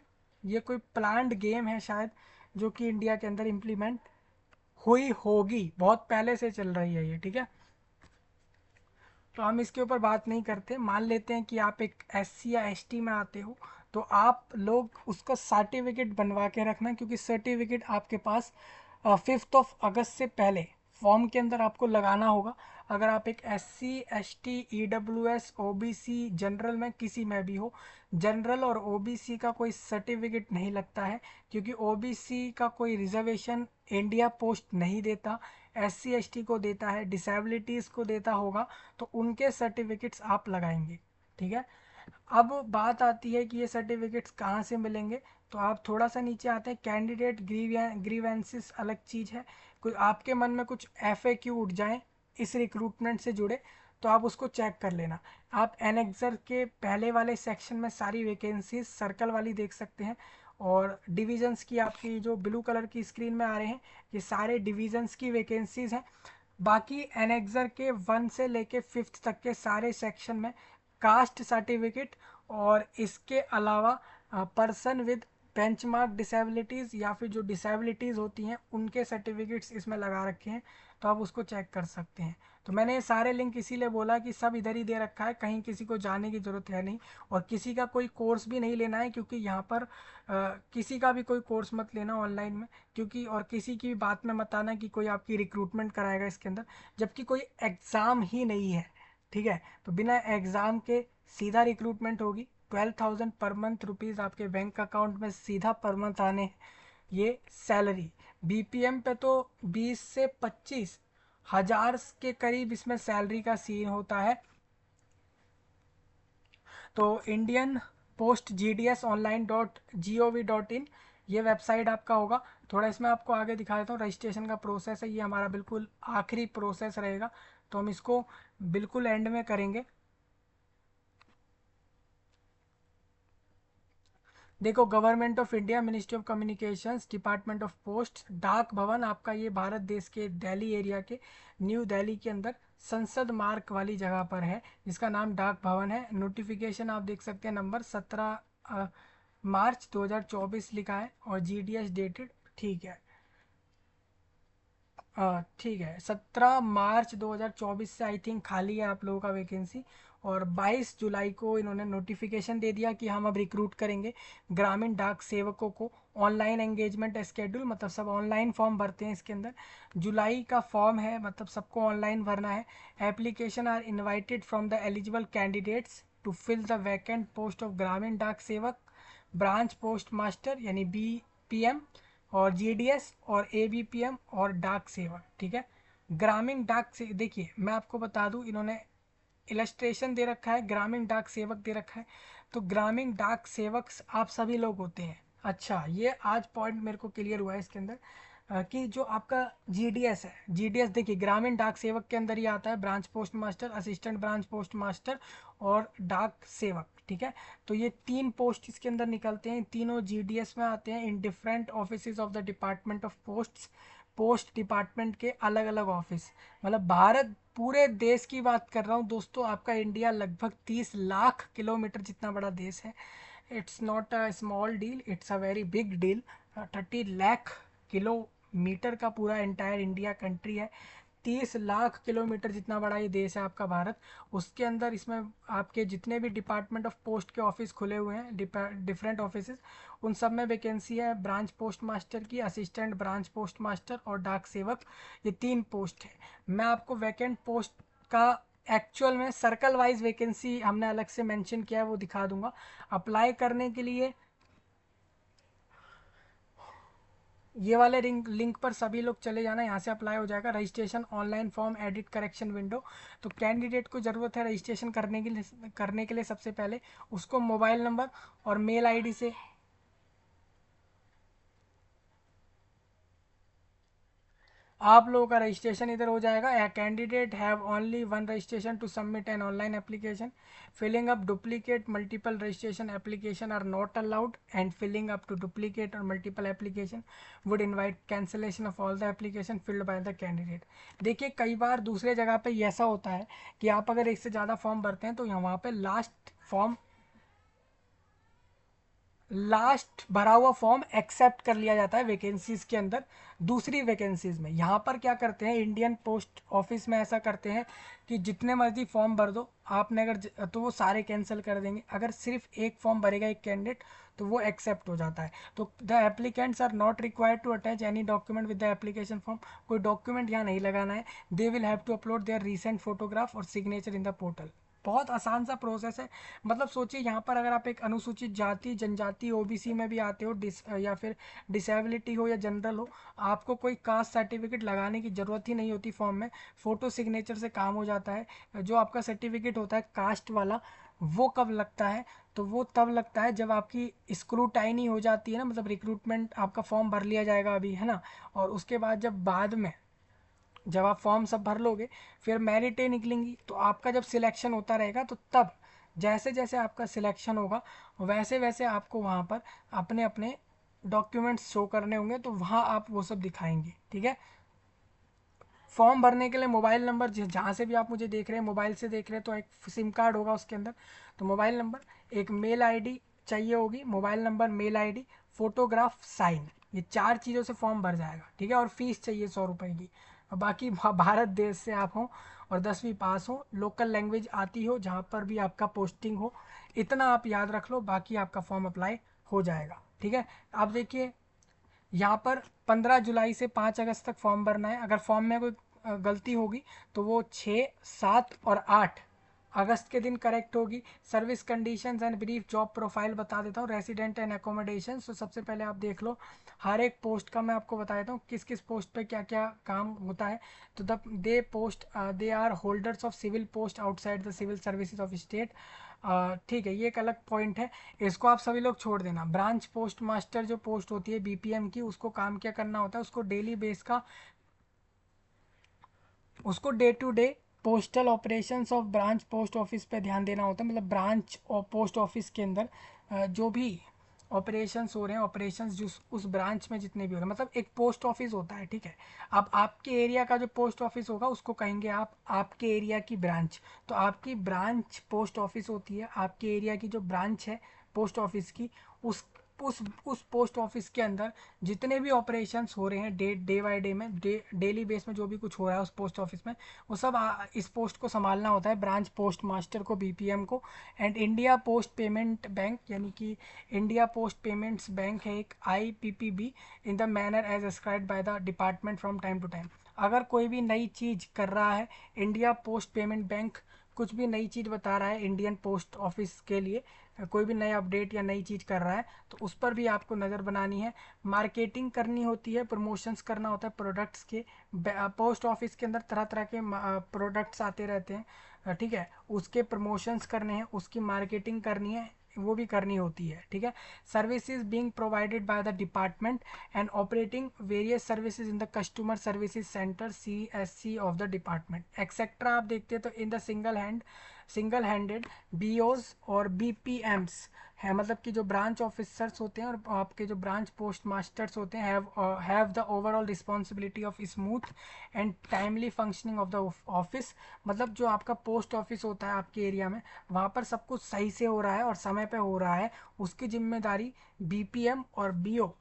ये कोई प्लान्ड गेम है शायद जो कि इंडिया के अंदर इम्प्लीमेंट हुई होगी, बहुत पहले से चल रही है ये, ठीक है। तो हम इसके ऊपर बात नहीं करते। मान लेते हैं कि आप एक SC या ST में आते हो, तो आप लोग उसका सर्टिफिकेट बनवा के रखना, क्योंकि सर्टिफिकेट आपके पास 5 अगस्त से पहले फॉर्म के अंदर आपको लगाना होगा। अगर आप एक SC ST EWS OBC general में किसी में भी हो, जनरल और OBC का कोई सर्टिफिकेट नहीं लगता है, क्योंकि OBC का कोई रिजर्वेशन इंडिया पोस्ट नहीं देता, SC ST को देता है, डिसेबिलिटीज़ को देता होगा, तो उनके सर्टिफिकेट्स आप लगाएंगे, ठीक है। अब बात आती है कि ये सर्टिफिकेट्स कहाँ से मिलेंगे। तो आप थोड़ा सा नीचे आते हैं, कैंडिडेट ग्रीवेंसेस अलग चीज़ है। कोई आपके मन में कुछ FAQ उठ जाए इस रिक्रूटमेंट से जुड़े, तो आप उसको चेक कर लेना। आप एनेक्सर के पहले वाले सेक्शन में सारी वैकेंसीज सर्कल वाली देख सकते हैं, और डिविजन्स की आपकी जो ब्लू कलर की स्क्रीन में आ रहे हैं, ये सारे डिविजन्स की वैकेंसीज हैं। बाकी एनेक्सर के 1 से लेके 5th तक के सारे सेक्शन में कास्ट सर्टिफिकेट और इसके अलावा पर्सन विद बेंचमार्क डिसेबिलिटीज़ या फिर जो डिसेबिलिटीज़ होती हैं उनके सर्टिफिकेट्स इसमें लगा रखे हैं, तो आप उसको चेक कर सकते हैं। तो मैंने ये सारे लिंक इसीलिए बोला कि सब इधर ही दे रखा है, कहीं किसी को जाने की ज़रूरत है नहीं, और किसी का कोई कोर्स भी नहीं लेना है, क्योंकि यहाँ पर किसी का भी कोई कोर्स मत लेना ऑनलाइन में, क्योंकि और किसी की भी बात में मत आना कि कोई आपकी रिक्रूटमेंट कराएगा इसके अंदर, जबकि कोई एग्ज़ाम ही नहीं है, ठीक है। तो बिना एग्ज़ाम के सीधा रिक्रूटमेंट होगी, 12,000 पर मंथ रुपीज़ आपके बैंक अकाउंट में सीधा पर मंथ आने हैं। ये सैलरी BPM पे तो 20 से 25 हज़ार के करीब इसमें सैलरी का सीन होता है। तो इंडियन पोस्ट GDS online.gov.in ये वेबसाइट आपका होगा। थोड़ा इसमें आपको आगे दिखा देता हूँ, रजिस्ट्रेशन का प्रोसेस है, ये हमारा बिल्कुल आखिरी प्रोसेस रहेगा, तो हम इसको बिल्कुल एंड में करेंगे। देखो, government of India, ministry of communications, department of post, डाक भवन आपका ये भारत देश के दिल्ली एरिया के न्यू दिल्ली के अंदर संसद मार्ग वाली जगह पर है, जिसका नाम डाक भवन है। नोटिफिकेशन आप देख सकते हैं, नंबर 17 मार्च 2024 लिखा है, और GDS डेटेड, ठीक है। ठीक है, 17 मार्च 2024 से आई थिंक खाली है आप लोगों का वैकेंसी, और 22 जुलाई को इन्होंने नोटिफिकेशन दे दिया कि हम अब रिक्रूट करेंगे ग्रामीण डाक सेवकों को। ऑनलाइन एंगेजमेंट स्केड्यूल, मतलब सब ऑनलाइन फॉर्म भरते हैं इसके अंदर। जुलाई का फॉर्म है, मतलब सबको ऑनलाइन भरना है। Application are invited from the eligible candidates to fill the vacant post of Gramin Dak Sevak, branch post master यानी BPM, और GDS और ABPM और डाक सेवक, ठीक है। ग्रामीण डाक से देखिए, मैं आपको बता दूं, इन्होंने इलस्ट्रेशन दे रखा है, ग्रामीण डाक सेवक दे रखा है। तो ग्रामीण डाक सेवक आप सभी लोग होते हैं। अच्छा, ये आज पॉइंट मेरे को क्लियर हुआ है इसके अंदर, कि जो आपका GDS है, GDS देखिए ग्रामीण डाक सेवक के अंदर ही आता है, branch post master, assistant branch post master और डाक सेवक, ठीक है। तो ये 3 पोस्ट इसके अंदर निकलते हैं, तीनों GDS में आते हैं, in different office of the department of post. Post department के अलग अलग ऑफिस, मतलब भारत पूरे देश की बात कर रहा हूँ दोस्तों। आपका इंडिया लगभग 30 लाख किलोमीटर जितना बड़ा देश है। It's not a small deal, it's a very big deal. 30 lakh kilometre का पूरा एंटायर इंडिया कंट्री है। 30 लाख किलोमीटर जितना बड़ा ये देश है आपका भारत। उसके अंदर इसमें आपके जितने भी डिपार्टमेंट ऑफ पोस्ट के ऑफिस खुले हुए हैं, डिफरेंट ऑफिस, उन सब में वैकेंसी है ब्रांच पोस्ट मास्टर की, असिस्टेंट ब्रांच पोस्ट मास्टर और डाक सेवक। ये 3 पोस्ट है। मैं आपको वैकेंट पोस्ट का एक्चुअल में सर्कल वाइज वैकेंसी हमने अलग से मेंशन किया है, वो दिखा दूंगा। अप्लाई करने के लिए ये वाले लिंक पर सभी लोग चले जाना, यहाँ से अप्लाई हो जाएगा। Registration, online form, edit, correction window. तो कैंडिडेट को ज़रूरत है रजिस्ट्रेशन करने के लिए सबसे पहले उसको मोबाइल नंबर और मेल आईडी से, आप लोगों का रजिस्ट्रेशन इधर हो जाएगा। A candidate have only one registration to submit an online application. Filling up duplicate multiple registration application are not allowed, and filling up to duplicate और multiple application would invite cancellation of all the application filled by the candidate. देखिए, कई बार दूसरे जगह पे ऐसा होता है कि आप अगर एक से ज़्यादा फॉर्म भरते हैं तो यहाँ वहाँ पे लास्ट फॉर्म लास्ट भरा हुआ फॉर्म एक्सेप्ट कर लिया जाता है वैकेंसीज के अंदर दूसरी वैकेंसीज में। यहाँ पर क्या करते हैं इंडियन पोस्ट ऑफिस में, ऐसा करते हैं कि जितने मर्जी फॉर्म भर दो आपने, अगर तो वो सारे कैंसिल कर देंगे। अगर सिर्फ एक फॉर्म भरेगा एक कैंडिडेट तो वो एक्सेप्ट हो जाता है। तो the applicants are not required to attach any document with the application form. कोई डॉक्यूमेंट यहाँ नहीं लगाना है। They will have to upload their recent photograph और सिग्नेचर इन द पोर्टल। बहुत आसान सा प्रोसेस है। मतलब सोचिए यहाँ पर अगर आप एक अनुसूचित जाति जनजाति ओबीसी में भी आते हो, या फिर डिसेबिलिटी हो या जनरल हो, आपको कोई कास्ट सर्टिफिकेट लगाने की ज़रूरत ही नहीं होती फॉर्म में। फ़ोटो सिग्नेचर से काम हो जाता है। जो आपका सर्टिफिकेट होता है कास्ट वाला, वो कब लगता है? तो वो तब लगता है जब आपकी स्क्रूटाइनी हो जाती है ना, मतलब रिक्रूटमेंट, आपका फॉर्म भर लिया जाएगा अभी, है ना, और उसके बाद जब बाद में जब आप फॉर्म सब भर लोगे, फिर मेरिटें निकलेंगी, तो आपका जब सिलेक्शन होता रहेगा तो तब जैसे जैसे आपका सिलेक्शन होगा वैसे वैसे आपको वहाँ पर अपने अपने डॉक्यूमेंट्स शो करने होंगे, तो वहाँ आप वो सब दिखाएंगे। ठीक है। फॉर्म भरने के लिए मोबाइल नंबर, जहाँ से भी आप मुझे देख रहे हैं, मोबाइल से देख रहे हैं तो एक सिम कार्ड होगा उसके अंदर, तो मोबाइल नंबर, एक मेल आईडी चाहिए होगी, mobile number, mail ID, photograph, sign, ये 4 चीज़ों से फॉर्म भर जाएगा। ठीक है। और फीस चाहिए 100 रुपये की। और बाकी भारत देश से आप हों और 10वीं पास हो, लोकल लैंग्वेज आती हो जहाँ पर भी आपका पोस्टिंग हो, इतना आप याद रख लो, बाकी आपका फॉर्म अप्लाई हो जाएगा। ठीक है। आप देखिए यहाँ पर 15 जुलाई से 5 अगस्त तक फॉर्म भरना है। अगर फॉर्म में कोई गलती होगी तो वो 6, 7 और 8 अगस्त के दिन करेक्ट होगी। Service conditions and brief job profile बता देता हूँ। रेसिडेंट एंड एकोमोडेशन, तो सबसे पहले आप देख लो, हर एक पोस्ट का मैं आपको बता देता हूँ किस किस पोस्ट पे क्या क्या काम होता है। तो they are holders of civil post outside the civil services of state. ठीक है, ये एक अलग पॉइंट है, इसको आप सभी लोग छोड़ देना। ब्रांच पोस्ट मास्टर जो पोस्ट होती है बीपीएम की, उसको काम क्या करना होता है, उसको डेली बेस का, उसको day to day postal operations of branch post office पे ध्यान देना होता है। मतलब ब्रांच और पोस्ट ऑफिस के अंदर जो भी ऑपरेशंस हो रहे हैं, ऑपरेशंस जो उस ब्रांच में जितने भी हो रहे हैं, मतलब एक पोस्ट ऑफिस होता है। ठीक है। अब आपके एरिया का जो पोस्ट ऑफिस होगा उसको कहेंगे आप आपके एरिया की ब्रांच। तो आपकी ब्रांच पोस्ट ऑफिस होती है, आपके एरिया की जो ब्रांच है पोस्ट ऑफिस की, उस उस पोस्ट ऑफिस के अंदर जितने भी ऑपरेशंस हो रहे हैं डे बाय डे में, डेली बेस में जो भी कुछ हो रहा है उस पोस्ट ऑफिस में, वो सब इस पोस्ट को संभालना होता है, ब्रांच पोस्ट मास्टर को, बीपीएम को। And India post payment bank, यानी कि इंडिया पोस्ट पेमेंट्स बैंक है एक, IPPB, in the manner as ascribed by the department from time to time. अगर कोई भी नई चीज़ कर रहा है, इंडिया पोस्ट पेमेंट बैंक कुछ भी नई चीज़ बता रहा है इंडियन पोस्ट ऑफिस के लिए, कोई भी नया अपडेट या नई चीज़ कर रहा है, तो उस पर भी आपको नज़र बनानी है। मार्केटिंग करनी होती है, प्रमोशंस करना होता है प्रोडक्ट्स के। पोस्ट ऑफिस के अंदर तरह तरह के प्रोडक्ट्स आते रहते हैं। ठीक है। उसके प्रमोशंस करने हैं, उसकी मार्केटिंग करनी है, वो भी करनी होती है। ठीक है। Services being provided bye the department and operating various services in the customer services centre CSC of the department etcetera. आप देखते हैं तो इन द सिंगल हैंडेड बीओज और बीपीएम्स है, मतलब कि जो ब्रांच ऑफिसर्स होते हैं और आपके जो ब्रांच पोस्ट मास्टर्स होते हैं have the overall responsibility of smooth and timely functioning of the office. मतलब जो आपका पोस्ट ऑफिस होता है आपके एरिया में, वहाँ पर सब कुछ सही से हो रहा है और समय पे हो रहा है, उसकी जिम्मेदारी बीपीएम और बीओ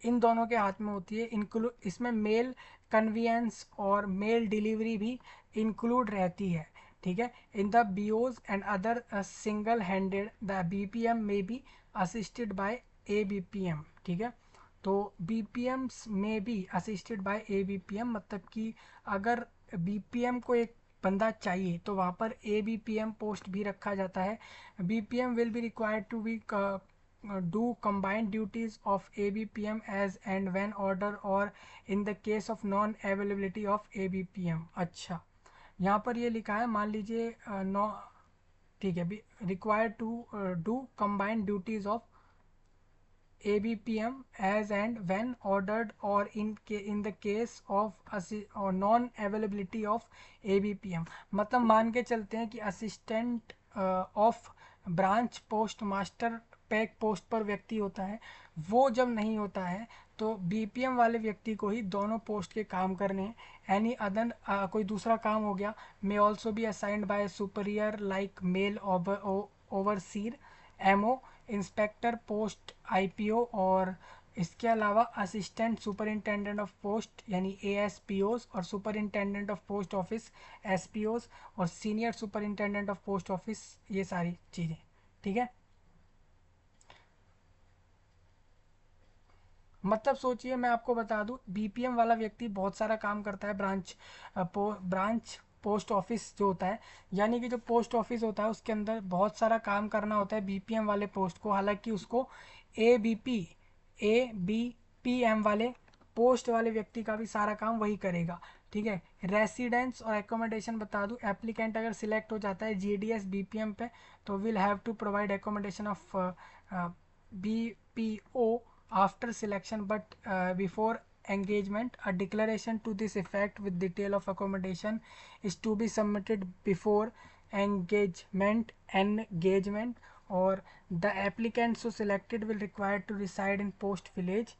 इन दोनों के हाथ में होती है। इंक्लूड इसमें मेल कन्वीनियंस और मेल डिलीवरी भी इंक्लूड रहती है। ठीक है। In the BOs and other single handed the BPM में बी असिस्टेड बाय ABPM। ठीक है। तो बीपीएम्स में बी असिस्टेड बाय ABPM, मतलब कि अगर बीपीएम को एक बंदा चाहिए तो वहाँ पर ABPM पोस्ट भी रखा जाता है। BPM will be required to be do combined duties of ABPM as and when order or in the case of non availability of ABPM। अच्छा, यहाँ पर ये लिखा है, मान लीजिए नो, ठीक है, required to do combined duties of ABPM as and when ordered or in the case of or non availability of ABPM। मतलब मान के चलते हैं कि assistant of branch post master pack post पर व्यक्ति होता है, वो जब नहीं होता है तो बीपीएम वाले व्यक्ति को ही दोनों पोस्ट के काम करने हैं। एनी अदर कोई दूसरा काम हो गया may also be assigned by superior like mail overseer, MO inspector post IPO, और इसके अलावा असिस्टेंट सुपरिंटेंडेंट ऑफ पोस्ट यानी एएसपीओज, और सुपरिंटेंडेंट ऑफ पोस्ट ऑफिस एसपीओज, और senior superintendent of post office, ये सारी चीज़ें। ठीक है, मतलब सोचिए, मैं आपको बता दूं, बीपीएम वाला व्यक्ति बहुत सारा काम करता है ब्रांच पोस्ट ऑफिस जो होता है, यानी कि जो पोस्ट ऑफिस होता है उसके अंदर बहुत सारा काम करना होता है बीपीएम वाले पोस्ट को। हालांकि उसको एबीपी एबीपीएम वाले पोस्ट वाले व्यक्ति का भी सारा काम वही करेगा। ठीक है, रेसिडेंस और एकोमोडेशन बता दूं, एप्लीकेंट अगर सिलेक्ट हो जाता है जीडीएस बीपीएम पे तो will have to provide accommodation of BPO after selection, but before engagement a declaration to this effect with detail of accommodation is to be submitted before engagement, or the applicant so selected will require to reside in post village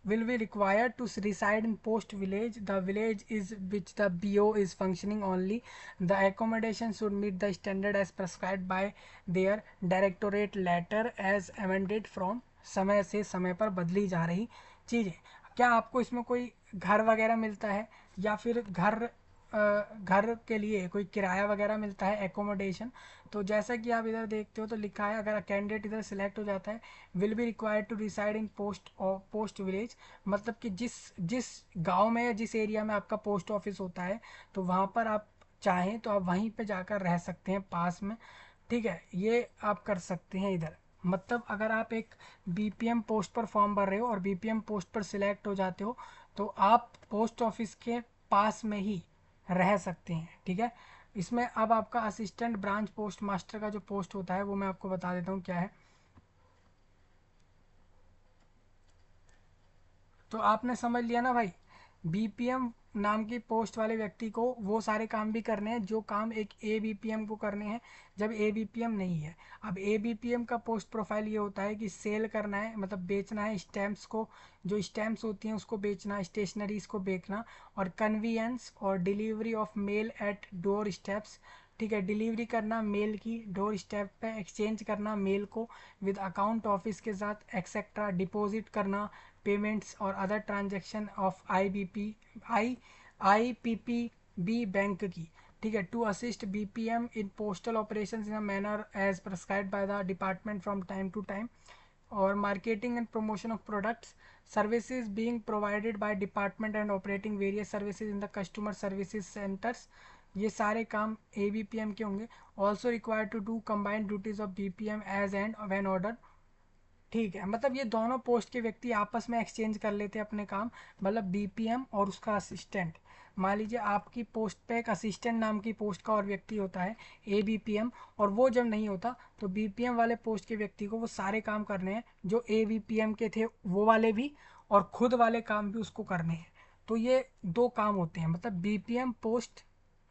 will be required to reside in post village, the village is which the BO is functioning only. The accommodation should meet the standard as prescribed by their directorate letter as amended from समय से समय पर बदली जा रही चीज़ें। क्या आपको इसमें कोई घर वगैरह मिलता है, या फिर घर के लिए कोई किराया वगैरह मिलता है, एकोमोडेशन? तो जैसा कि आप इधर देखते हो तो लिखा है, अगर कैंडिडेट इधर सिलेक्ट हो जाता है, will be required to reside in post village, मतलब कि जिस जिस गांव में या जिस एरिया में आपका पोस्ट ऑफिस होता है तो वहाँ पर आप चाहें तो आप वहीं पे जाकर रह सकते हैं पास में। ठीक है, ये आप कर सकते हैं इधर। मतलब अगर आप एक बीपीएम पोस्ट पर फॉर्म भर रहे हो और बीपीएम पोस्ट पर सिलेक्ट हो जाते हो तो आप पोस्ट ऑफिस के पास में ही रह सकते हैं। ठीक है, इसमें अब आपका असिस्टेंट ब्रांच पोस्ट मास्टर का जो पोस्ट होता है वो मैं आपको बता देता हूँ क्या है। तो आपने समझ लिया ना भाई, बीपीएम नाम की पोस्ट वाले व्यक्ति को वो सारे काम भी करने हैं जो काम एक एबीपीएम को करने हैं जब एबीपीएम नहीं है। अब एबीपीएम का पोस्ट प्रोफाइल ये होता है कि सेल करना है, मतलब बेचना है स्टैम्प्स को, जो स्टैम्प्स होती हैं उसको बेचना, स्टेशनरीज को बेचना, और कन्वीनियंस और delivery of mail at door steps. ठीक है, डिलीवरी करना मेल की डोर स्टेप पे, एक्सचेंज करना मेल को विद अकाउंट ऑफिस के साथ एक्सेट्रा, डिपॉजिट करना पेमेंट्स और other transaction of IPPB bank की। ठीक है, to assist BPM in postal operations in a manner as prescribed by the department from time to time, और marketing and promotion of products, services being provided by department and operating various services in the customer services centres. ये सारे काम ABPM के होंगे। Also required to do combined duties of BPM as and when order. ठीक है, मतलब ये दोनों पोस्ट के व्यक्ति आपस में एक्सचेंज कर लेते हैं अपने काम, मतलब बीपीएम और उसका असिस्टेंट। मान लीजिए आपकी पोस्ट पे एक असिस्टेंट नाम की पोस्ट का और व्यक्ति होता है एबीपीएम, और वो जब नहीं होता तो बीपीएम वाले पोस्ट के व्यक्ति को वो सारे काम करने हैं जो एबीपीएम के थे वो वाले भी, और खुद वाले काम भी उसको करने हैं। तो ये दो काम होते हैं, मतलब बीपीएम पोस्ट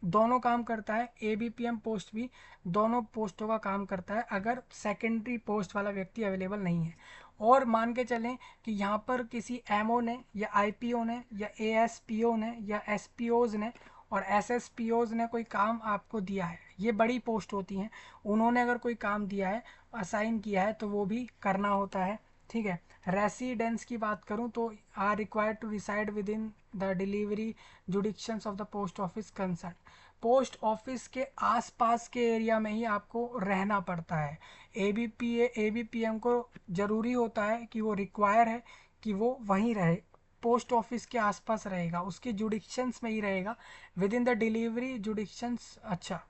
दोनों काम करता है, एबीपीएम पोस्ट भी दोनों पोस्टों का काम करता है अगर सेकेंडरी पोस्ट वाला व्यक्ति अवेलेबल नहीं है। और मान के चलें कि यहाँ पर किसी एमओ ने या आईपीओ ने या एएसपीओ ने या एसपीओज ने और एसएसपीओज ने कोई काम आपको दिया है, ये बड़ी पोस्ट होती हैं, उन्होंने अगर कोई काम दिया है, असाइन किया है, तो वो भी करना होता है। ठीक है, रेसिडेंस की बात करूं तो are required to reside within the delivery jurisdictions of the post office concern. Post office के आसपास के एरिया में ही आपको रहना पड़ता है। एबीपीएम को ज़रूरी होता है कि वो रिक्वायर है कि वो वहीं रहे, पोस्ट ऑफिस के आसपास रहेगा, उसके जुडिक्शंस में ही रहेगा, within the delivery jurisdictions. अच्छा,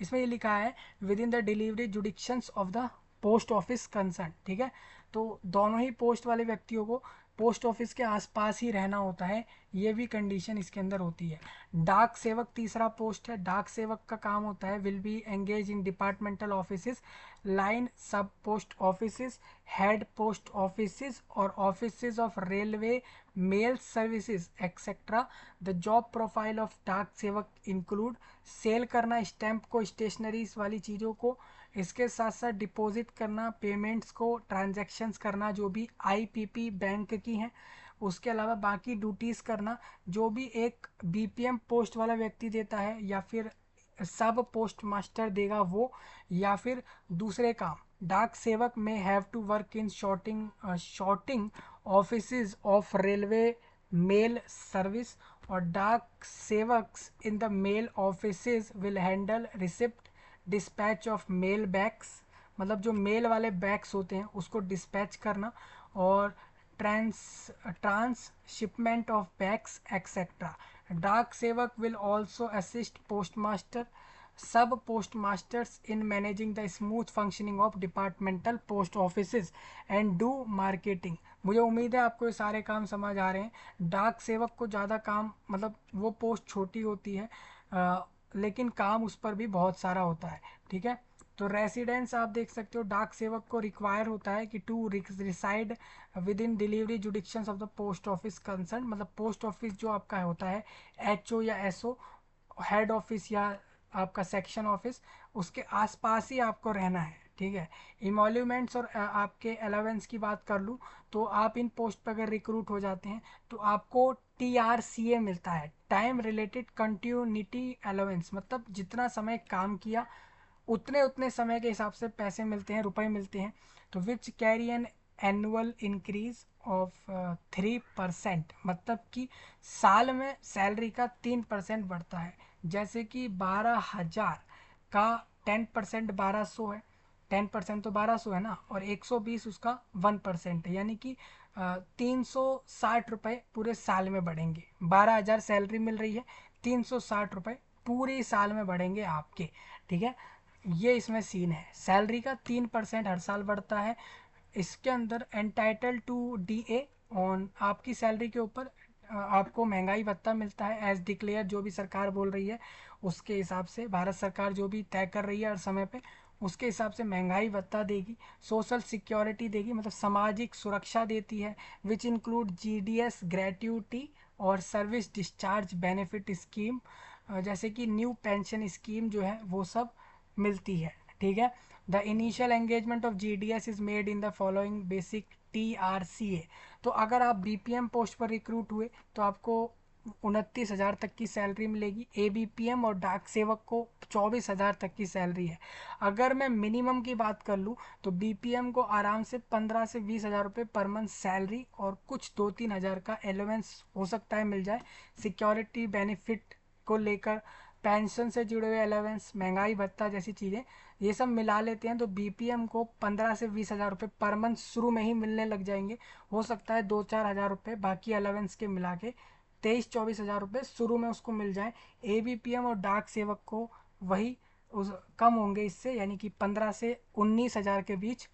इसमें ये लिखा है within the delivery jurisdictions of the post office concern. ठीक है, तो दोनों ही पोस्ट वाले व्यक्तियों को पोस्ट ऑफिस के आसपास ही रहना होता है, ये भी कंडीशन इसके अंदर होती है। डाक सेवक तीसरा पोस्ट है। डाक सेवक का काम होता है will be engage in departmental offices, line sub post offices, head post offices और offices of railway, mail services etcetera. The job profile of Dak Sevak include sell करना स्टैंप को, स्टेशनरीज वाली चीज़ों को, इसके साथ साथ डिपॉजिट करना, पेमेंट्स को, ट्रांजैक्शंस करना जो भी आईपीपी बैंक की हैं, उसके अलावा बाकी ड्यूटीज़ करना जो भी एक बीपीएम पोस्ट वाला व्यक्ति देता है या फिर सब पोस्ट मास्टर देगा वो, या फिर दूसरे काम डाक सेवक में have to work in sorting offices of railway mail service, और Dak Sevaks in the mail offices will handle receipt dispatch of mail bags, मतलब जो मेल वाले बैग्स होते हैं उसको डिस्पैच करना, और ट्रांसशिपमेंट ऑफ बैग्स एक्सेट्रा। डाक सेवक will also assist postmaster sub postmasters in managing the smooth functioning of departmental post offices and do marketing. मुझे उम्मीद है आपको ये सारे काम समझ आ रहे हैं। डाक सेवक को ज़्यादा काम, मतलब वो पोस्ट छोटी होती है लेकिन काम उस पर भी बहुत सारा होता है, ठीक है। तो रेसिडेंस आप देख सकते हो, डाक सेवक को रिक्वायर होता है कि to reside within delivery jurisdictions of the post office concern, मतलब पोस्ट ऑफिस जो आपका होता है एचओ या एसओ, हेड ऑफिस या आपका सेक्शन ऑफिस, उसके आसपास ही आपको रहना है, ठीक है। इमोल्यूमेंट्स और आपके अलावेंस की बात कर लूँ तो आप इन पोस्ट पर अगर रिक्रूट हो जाते हैं तो आपको TRCA मिलता है, टाइम रिलेटेड कंटिन्यूटी अलावेंस, मतलब जितना समय काम किया उतने उतने समय के हिसाब से पैसे मिलते हैं, रुपए मिलते हैं। तो which carry an annual increase of 3%, मतलब कि साल में सैलरी का 3% बढ़ता है। जैसे कि 12,000 का 10% 1200 है, 10% तो 1200 है ना, और 120 उसका 1% है, यानी कि 360 रुपये पूरे साल में बढ़ेंगे। 12,000 सैलरी मिल रही है, 360 रुपये पूरे साल में बढ़ेंगे आपके, ठीक है। ये इसमें सीन है, सैलरी का 3% हर साल बढ़ता है। इसके अंदर एंटाइटल टू DA ऑन आपकी सैलरी के ऊपर आपको महंगाई भत्ता मिलता है एज डिक्लेयर, जो भी सरकार बोल रही है उसके हिसाब से, भारत सरकार जो भी तय कर रही है हर समय पे उसके हिसाब से महंगाई भत्ता देगी। सोशल सिक्योरिटी देगी, मतलब सामाजिक सुरक्षा देती है, विच इंक्लूड GDS ग्रेट्युटी और सर्विस डिस्चार्ज बेनिफिट स्कीम, जैसे कि न्यू पेंशन स्कीम जो है वो सब मिलती है, ठीक है। The initial engagement of GDS is made in the following basic TRCA। तो अगर आप BPM पोस्ट पर रिक्रूट हुए तो आपको 29,000 तक की सैलरी मिलेगी। ABPM और डाक सेवक को 24,000 तक की सैलरी है। अगर मैं मिनिमम की बात कर लूँ तो BPM को आराम से 15 से 20,000 रुपये पर मंथ सैलरी और कुछ 2-3 हज़ार का एलोवेंस हो सकता है मिल जाए। सिक्योरिटी बेनिफिट को लेकर, पेंशन से जुड़े हुए अलावेंस, महंगाई भत्ता जैसी चीज़ें ये सब मिला लेते हैं तो BPM को 15 से 20,000 रुपये पर मंथ शुरू में ही मिलने लग जाएंगे। हो सकता है 2-4 हज़ार रुपये बाकी अलावेंस के मिला के 23-24 हज़ार रुपये शुरू में उसको मिल जाए। ABPM और डाक सेवक को वही उस कम होंगे इससे, यानी कि 15 से 19,000 के बीच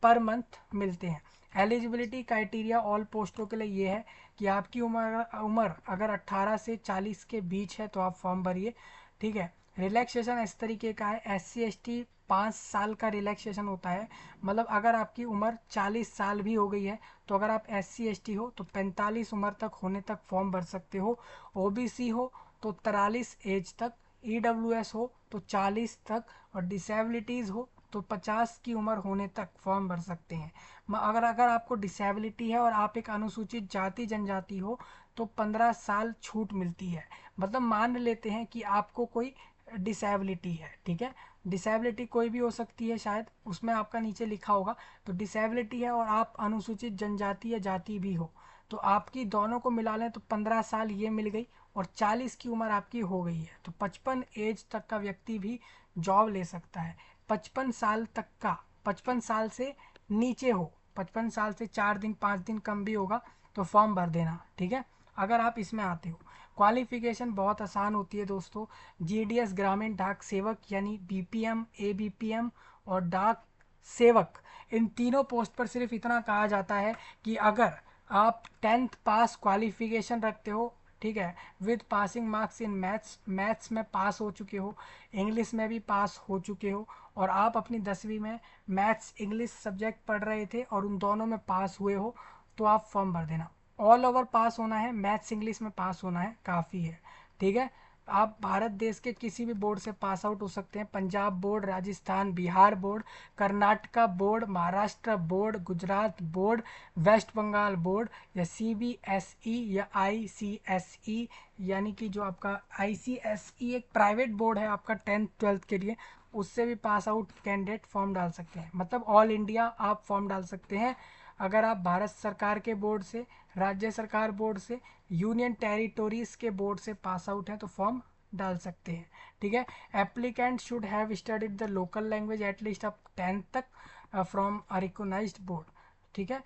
पर मंथ मिलते हैं। एलिजिबिलिटी क्राइटेरिया ऑल पोस्टों के लिए ये है कि आपकी उम्र अगर 18 से 40 के बीच है तो आप फॉर्म भरिए, ठीक है। रिलैक्सेशन इस तरीके का है, SC ST 5 साल का रिलैक्सेशन होता है, मतलब अगर आपकी उम्र 40 साल भी हो गई है तो अगर आप SC ST हो तो 45 उम्र तक होने तक फॉर्म भर सकते हो। OBC हो तो 43 एज तक, EWS हो तो 40 तक, और डिसेबिलिटीज़ हो तो 50 की उम्र होने तक फॉर्म भर सकते हैं। अगर अगर आपको डिसेबिलिटी है और आप एक अनुसूचित जाति जनजाति हो तो 15 साल छूट मिलती है। मतलब मान लेते हैं कि आपको कोई डिसेबिलिटी है, ठीक है, डिसेबिलिटी कोई भी हो सकती है, शायद उसमें आपका नीचे लिखा होगा। तो डिसेबिलिटी है और आप अनुसूचित जनजाति या जाति भी हो तो आपकी दोनों को मिला लें तो 15 साल ये मिल गई, और 40 की उम्र आपकी हो गई है तो 55 एज तक का व्यक्ति भी जॉब ले सकता है। 55 साल तक का, 55 साल से नीचे हो, 55 साल से 4 दिन 5 दिन कम भी होगा तो फॉर्म भर देना, ठीक है, अगर आप इसमें आते हो। क्वालिफिकेशन बहुत आसान होती है दोस्तों। GDS ग्रामीण डाक सेवक यानी BPM, ABPM और डाक सेवक, इन तीनों पोस्ट पर सिर्फ इतना कहा जाता है कि अगर आप 10th पास क्वालिफिकेशन रखते हो, ठीक है, with passing marks in maths में पास हो चुके हो, इंग्लिश में भी पास हो चुके हो, और आप अपनी 10वीं में मैथ्स इंग्लिश सब्जेक्ट पढ़ रहे थे और उन दोनों में पास हुए हो तो आप फॉर्म भर देना। ऑल ओवर पास होना है, मैथ्स इंग्लिश में पास होना है, काफ़ी है, ठीक है। आप भारत देश के किसी भी बोर्ड से पास आउट हो सकते हैं, Punjab board, Rajasthan Bihar board, Karnataka board, Maharashtra board, Gujarat board, West Bengal board, या CBSE या ICSE, यानी कि जो आपका ICSE एक प्राइवेट बोर्ड है आपका 10th 12th के लिए, उससे भी पास आउट कैंडिडेट फॉर्म डाल सकते हैं। मतलब ऑल इंडिया आप फॉर्म डाल सकते हैं। अगर आप भारत सरकार के बोर्ड से, राज्य सरकार बोर्ड से, यूनियन टेरिटोरीज के बोर्ड से पास आउट हैं तो फॉर्म डाल सकते हैं। ठीक है। Applicant should have studied the local language at least up 10th तक फ्रॉम अ रिकॉग्नाइज्ड बोर्ड। ठीक है।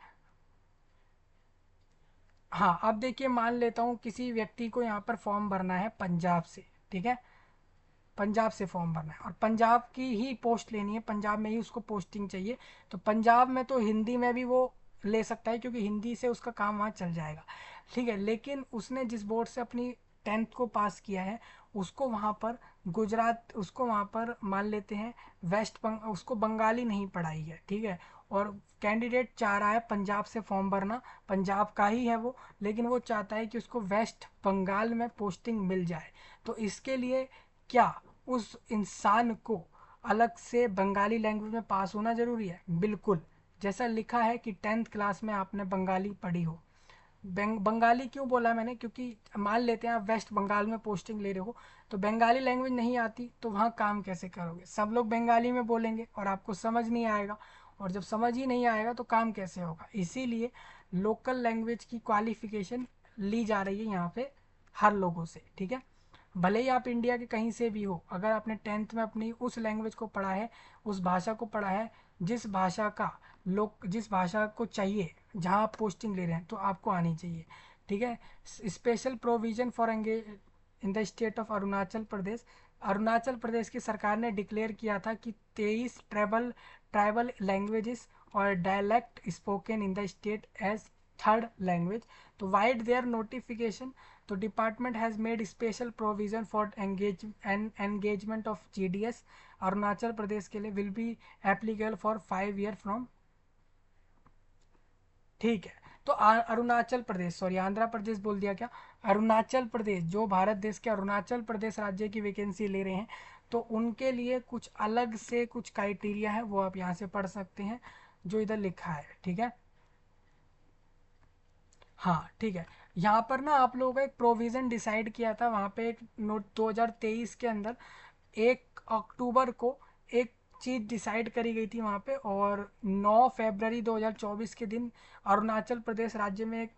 हाँ, अब देखिए मान लेता हूँ किसी व्यक्ति को यहाँ पर फॉर्म भरना है पंजाब से। ठीक है। पंजाब से फॉर्म भरना है और पंजाब की ही पोस्ट लेनी है, पंजाब में ही उसको पोस्टिंग चाहिए। तो पंजाब में तो हिंदी में भी वो ले सकता है क्योंकि हिंदी से उसका काम वहाँ चल जाएगा। ठीक है। लेकिन उसने जिस बोर्ड से अपनी 10th को पास किया है उसको वहाँ पर गुजरात, उसको वहाँ पर मान लेते हैं उसको बंगाली नहीं पढ़ाई है। ठीक है। और कैंडिडेट चाह रहा है पंजाब से फॉर्म भरना, पंजाब का ही है वो, लेकिन वो चाहता है कि उसको वेस्ट बंगाल में पोस्टिंग मिल जाए। तो इसके लिए क्या उस इंसान को अलग से बंगाली लैंग्वेज में पास होना ज़रूरी है? बिल्कुल। जैसा लिखा है कि 10th क्लास में आपने बंगाली पढ़ी हो। बंगाली क्यों बोला मैंने? क्योंकि मान लेते हैं आप वेस्ट बंगाल में पोस्टिंग ले रहे हो तो बंगाली लैंग्वेज नहीं आती तो वहाँ काम कैसे करोगे? सब लोग बंगाली में बोलेंगे और आपको समझ नहीं आएगा, और जब समझ ही नहीं आएगा तो काम कैसे होगा? इसीलिए लोकल लैंग्वेज की क्वालिफिकेशन ली जा रही है यहाँ पे हर लोगों से। ठीक है। भले ही आप इंडिया के कहीं से भी हो, अगर आपने 10th में अपनी उस लैंग्वेज को पढ़ा है, उस भाषा को पढ़ा है जिस भाषा का लोग, जिस भाषा को चाहिए जहाँ आप पोस्टिंग ले रहे हैं, तो आपको आनी चाहिए। ठीक है। Special provision for engage in the state of Arunachal Pradesh. Arunachal Pradesh की सरकार ने डिक्लेयर किया था कि 23 ट्राइबल लैंग्वेजेस और dialect spoken in the state as third language. तो वाइड देयर नोटिफिकेशन, तो department has made special provision for engagement of GDS। Arunachal Pradesh के लिए will be applicable for 5 year from. ठीक है। तो अरुणाचल प्रदेश, सॉरी आंध्र प्रदेश बोल दिया क्या, अरुणाचल प्रदेश जो भारत देश के अरुणाचल प्रदेश राज्य की वैकेंसी ले रहे हैं तो उनके लिए कुछ अलग से कुछ क्राइटेरिया है, वो आप यहाँ से पढ़ सकते हैं जो इधर लिखा है। ठीक है। हाँ ठीक है। यहाँ पर ना आप लोगों का एक प्रोविज़न डिसाइड किया था वहाँ पे एक नोट 2023 के अंदर 1 अक्टूबर को एक चीज़ डिसाइड करी गई थी वहाँ पे, और 9 फरवरी 2024 के दिन अरुणाचल प्रदेश राज्य में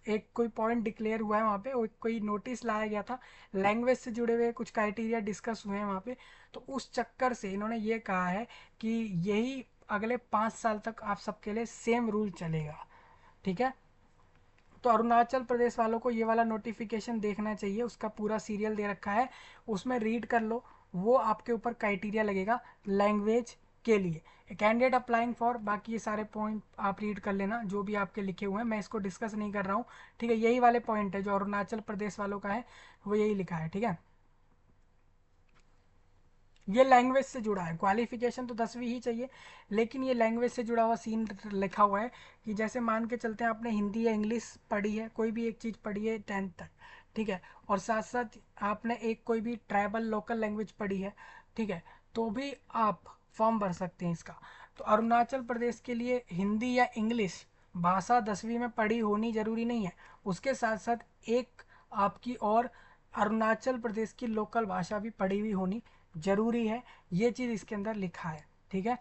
एक कोई पॉइंट डिक्लेयर हुआ है वहाँ पे, और कोई नोटिस लाया गया था, लैंग्वेज से जुड़े हुए कुछ क्राइटेरिया डिस्कस हुए हैं वहाँ पे। तो उस चक्कर से इन्होंने ये कहा है कि यही अगले 5 साल तक आप सबके लिए सेम रूल चलेगा। ठीक है। तो अरुणाचल प्रदेश वालों को ये वाला नोटिफिकेशन देखना चाहिए, उसका पूरा सीरियल दे रखा है, उसमें रीड कर लो। वो आपके ऊपर क्राइटेरिया लगेगा लैंग्वेज के लिए। कैंडिडेट अप्लाइंग फॉर, बाकी ये सारे पॉइंट आप रीड कर लेना जो भी आपके लिखे हुए हैं, मैं इसको डिस्कस नहीं कर रहा हूँ। ठीक है। यही वाले पॉइंट है जो अरुणाचल प्रदेश वालों का है, वो यही लिखा है। ठीक है। ये लैंग्वेज से जुड़ा है, क्वालिफिकेशन तो 10वीं ही चाहिए, लेकिन ये लैंग्वेज से जुड़ा हुआ सीन लिखा हुआ है कि जैसे मान के चलते हैं आपने हिंदी या इंग्लिश पढ़ी है, कोई भी एक चीज़ पढ़ी है 10th तक। ठीक है। और साथ साथ आपने एक कोई भी ट्राइबल लोकल लैंग्वेज पढ़ी है, ठीक है, तो भी आप फॉर्म भर सकते हैं इसका। तो अरुणाचल प्रदेश के लिए हिंदी या इंग्लिश भाषा 10वीं में पढ़ी होनी ज़रूरी नहीं है, उसके साथ साथ एक आपकी और अरुणाचल प्रदेश की लोकल भाषा भी पढ़ी हुई होनी जरूरी है। ये चीज़ इसके अंदर लिखा है। ठीक है।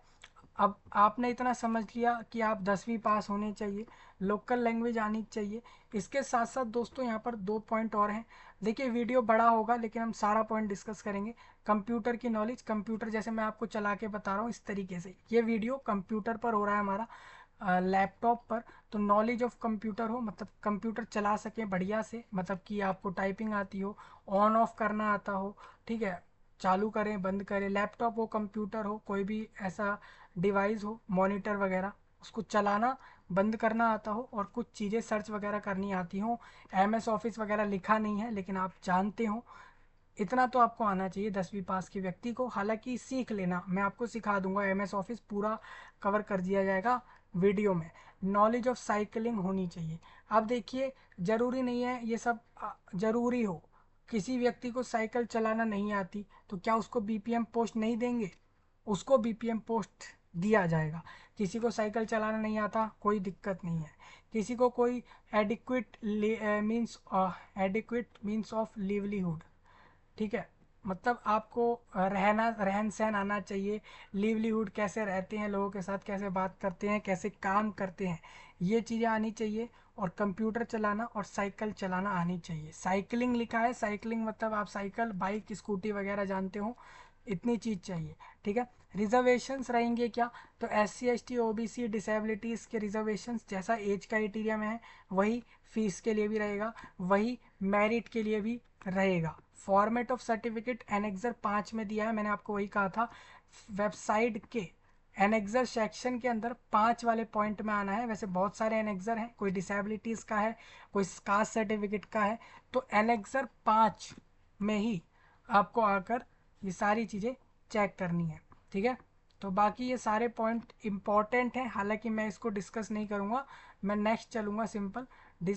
अब आपने इतना समझ लिया कि आप 10वीं पास होने चाहिए, लोकल लैंग्वेज आनी चाहिए। इसके साथ साथ दोस्तों यहाँ पर 2 पॉइंट और हैं। देखिए वीडियो बड़ा होगा लेकिन हम सारा पॉइंट डिस्कस करेंगे। कंप्यूटर की नॉलेज, कंप्यूटर जैसे मैं आपको चला के बता रहा हूँ इस तरीके से, ये वीडियो कंप्यूटर पर हो रहा है हमारा, लैपटॉप पर। तो नॉलेज ऑफ कंप्यूटर हो मतलब कंप्यूटर चला सकें बढ़िया से, मतलब कि आपको टाइपिंग आती हो, ऑन ऑफ करना आता हो। ठीक है। चालू करें बंद करें, लैपटॉप हो कंप्यूटर हो कोई भी ऐसा डिवाइस हो, मॉनिटर वगैरह, उसको चलाना बंद करना आता हो और कुछ चीज़ें सर्च वगैरह करनी आती हो। MS ऑफिस वगैरह लिखा नहीं है लेकिन आप जानते हो, इतना तो आपको आना चाहिए 10वीं पास के व्यक्ति को। हालांकि सीख लेना, मैं आपको सिखा दूंगा, MS ऑफिस पूरा कवर कर दिया जाएगा वीडियो में। नॉलेज ऑफ साइकिलिंग होनी चाहिए। अब देखिए ज़रूरी नहीं है ये सब ज़रूरी हो, किसी व्यक्ति को साइकिल चलाना नहीं आती तो क्या उसको BPM पोस्ट नहीं देंगे? उसको BPM पोस्ट दिया जाएगा। किसी को साइकिल चलाना नहीं आता कोई दिक्कत नहीं है, किसी को कोई एडिक्वेट मीन्स ऑफ लिवलीहुड, ठीक है, मतलब आपको रहन सहन आना चाहिए, लिवलीहुड कैसे रहते हैं लोगों के साथ, कैसे बात करते हैं, कैसे काम करते हैं, ये चीज़ें आनी चाहिए। और कंप्यूटर चलाना और साइकिल चलाना आनी चाहिए। साइकिलिंग लिखा है, साइकिलिंग मतलब आप साइकिल बाइक स्कूटी वगैरह जानते हो, इतनी चीज़ चाहिए। ठीक है। रिजर्वेशंस रहेंगे क्या, तो SC ST OBC डिसेबिलिटीज़ के रिजर्वेशंस जैसा एज क्राइटेरिया में है वही फीस के लिए भी रहेगा, वही मेरिट के लिए भी रहेगा। फॉर्मेट ऑफ सर्टिफिकेट एनेक्सर 5 में दिया है, मैंने आपको वही कहा था। वेबसाइट के एनेक्सर सेक्शन के अंदर 5 वाले पॉइंट में आना है। वैसे बहुत सारे एनेक्सर हैं, कोई डिसेबिलिटीज़ का है, कोई कास्ट सर्टिफिकेट का है, तो एनेक्सर 5 में ही आपको आकर ये सारी चीज़ें चेक करनी है। ठीक है। तो बाकी ये सारे पॉइंट इम्पॉर्टेंट हैं, हालांकि मैं इसको डिस्कस नहीं करूँगा, मैं नेक्स्ट चलूँगा सिंपल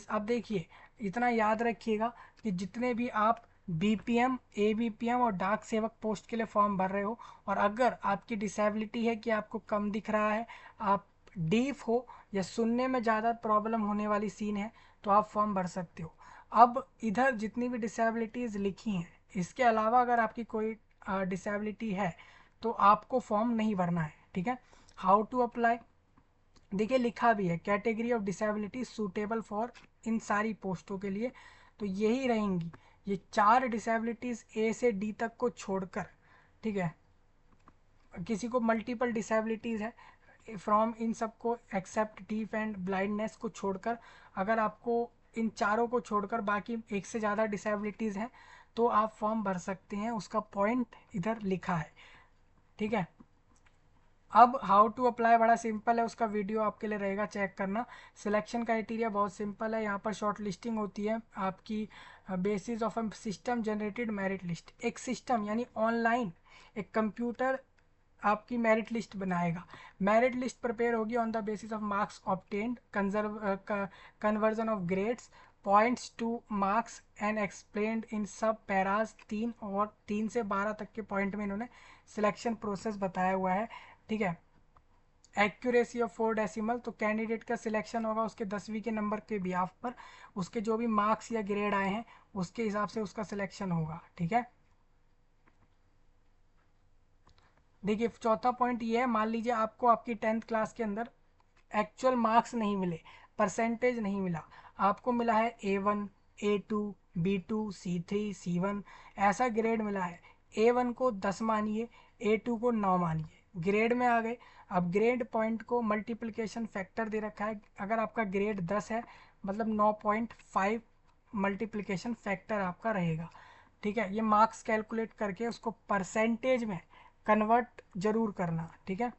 अब देखिए, इतना याद रखिएगा कि जितने भी आप BPM ABPM और डाक सेवक पोस्ट के लिए फॉर्म भर रहे हो, और अगर आपकी डिसेबिलिटी है कि आपको कम दिख रहा है, आप डीफ हो या सुनने में ज़्यादा प्रॉब्लम होने वाली सीन है, तो आप फॉर्म भर सकते हो। अब इधर जितनी भी डिसेबिलिटीज़ लिखी हैं, इसके अलावा अगर आपकी कोई डिसेबिलिटी है तो आपको फॉर्म नहीं भरना है। ठीक है। हाउ टू अप्लाई, देखिए लिखा भी है, category of disability suitable for, इन सारी पोस्टों के लिए तो यही रहेंगी, ये 4 डिसेबिलिटीज़ A से D तक को छोड़कर। ठीक है। किसी को मल्टीपल डिसेबिलिटीज़ है फ्रॉम इन सबको एक्सेप्ट डीफ एंड ब्लाइंडनेस को छोड़कर, अगर आपको इन चारों को छोड़कर बाकी एक से ज़्यादा डिसेबिलिटीज़ हैं तो आप फॉर्म भर सकते हैं, उसका पॉइंट इधर लिखा है। ठीक है। अब हाउ टू अप्लाई बड़ा सिंपल है, उसका वीडियो आपके लिए रहेगा, चेक करना। सिलेक्शन क्राइटेरिया बहुत सिंपल है, यहाँ पर शॉर्ट लिस्टिंग होती है आपकी basis of a system generated merit list. एक सिस्टम यानी ऑनलाइन एक कंप्यूटर आपकी मेरिट लिस्ट बनाएगा। मेरिट लिस्ट प्रिपेयर होगी on the basis of marks obtained, conversion of grades, points two marks and explained इन सब पैराज। 3 और 3 से 12 तक के पॉइंट में इन्होंने सिलेक्शन प्रोसेस बताया हुआ है। ठीक है। एक्यूरेसी ऑफ 4 डेसिमल, तो कैंडिडेट का सिलेक्शन होगा उसके 10वीं के नंबर के बिहाफ पर, उसके जो भी मार्क्स या ग्रेड आए हैं उसके हिसाब से उसका सिलेक्शन होगा। ठीक है। देखिए चौथा पॉइंट ये है, मान लीजिए आपको आपकी 10th क्लास के अंदर एक्चुअल मार्क्स नहीं मिले, परसेंटेज नहीं मिला, आपको मिला है A1 A2 B2 C3 C1, ऐसा ग्रेड मिला है। A1 को 10 मानिए, A2 को 9 मानिए, ग्रेड में आ गए। अब ग्रेड पॉइंट को मल्टीप्लिकेशन फैक्टर दे रखा है, अगर आपका ग्रेड 10 है मतलब 9.5 मल्टीप्लिकेशन फैक्टर आपका रहेगा। ठीक है। ये मार्क्स कैलकुलेट करके उसको परसेंटेज में कन्वर्ट जरूर करना। ठीक है।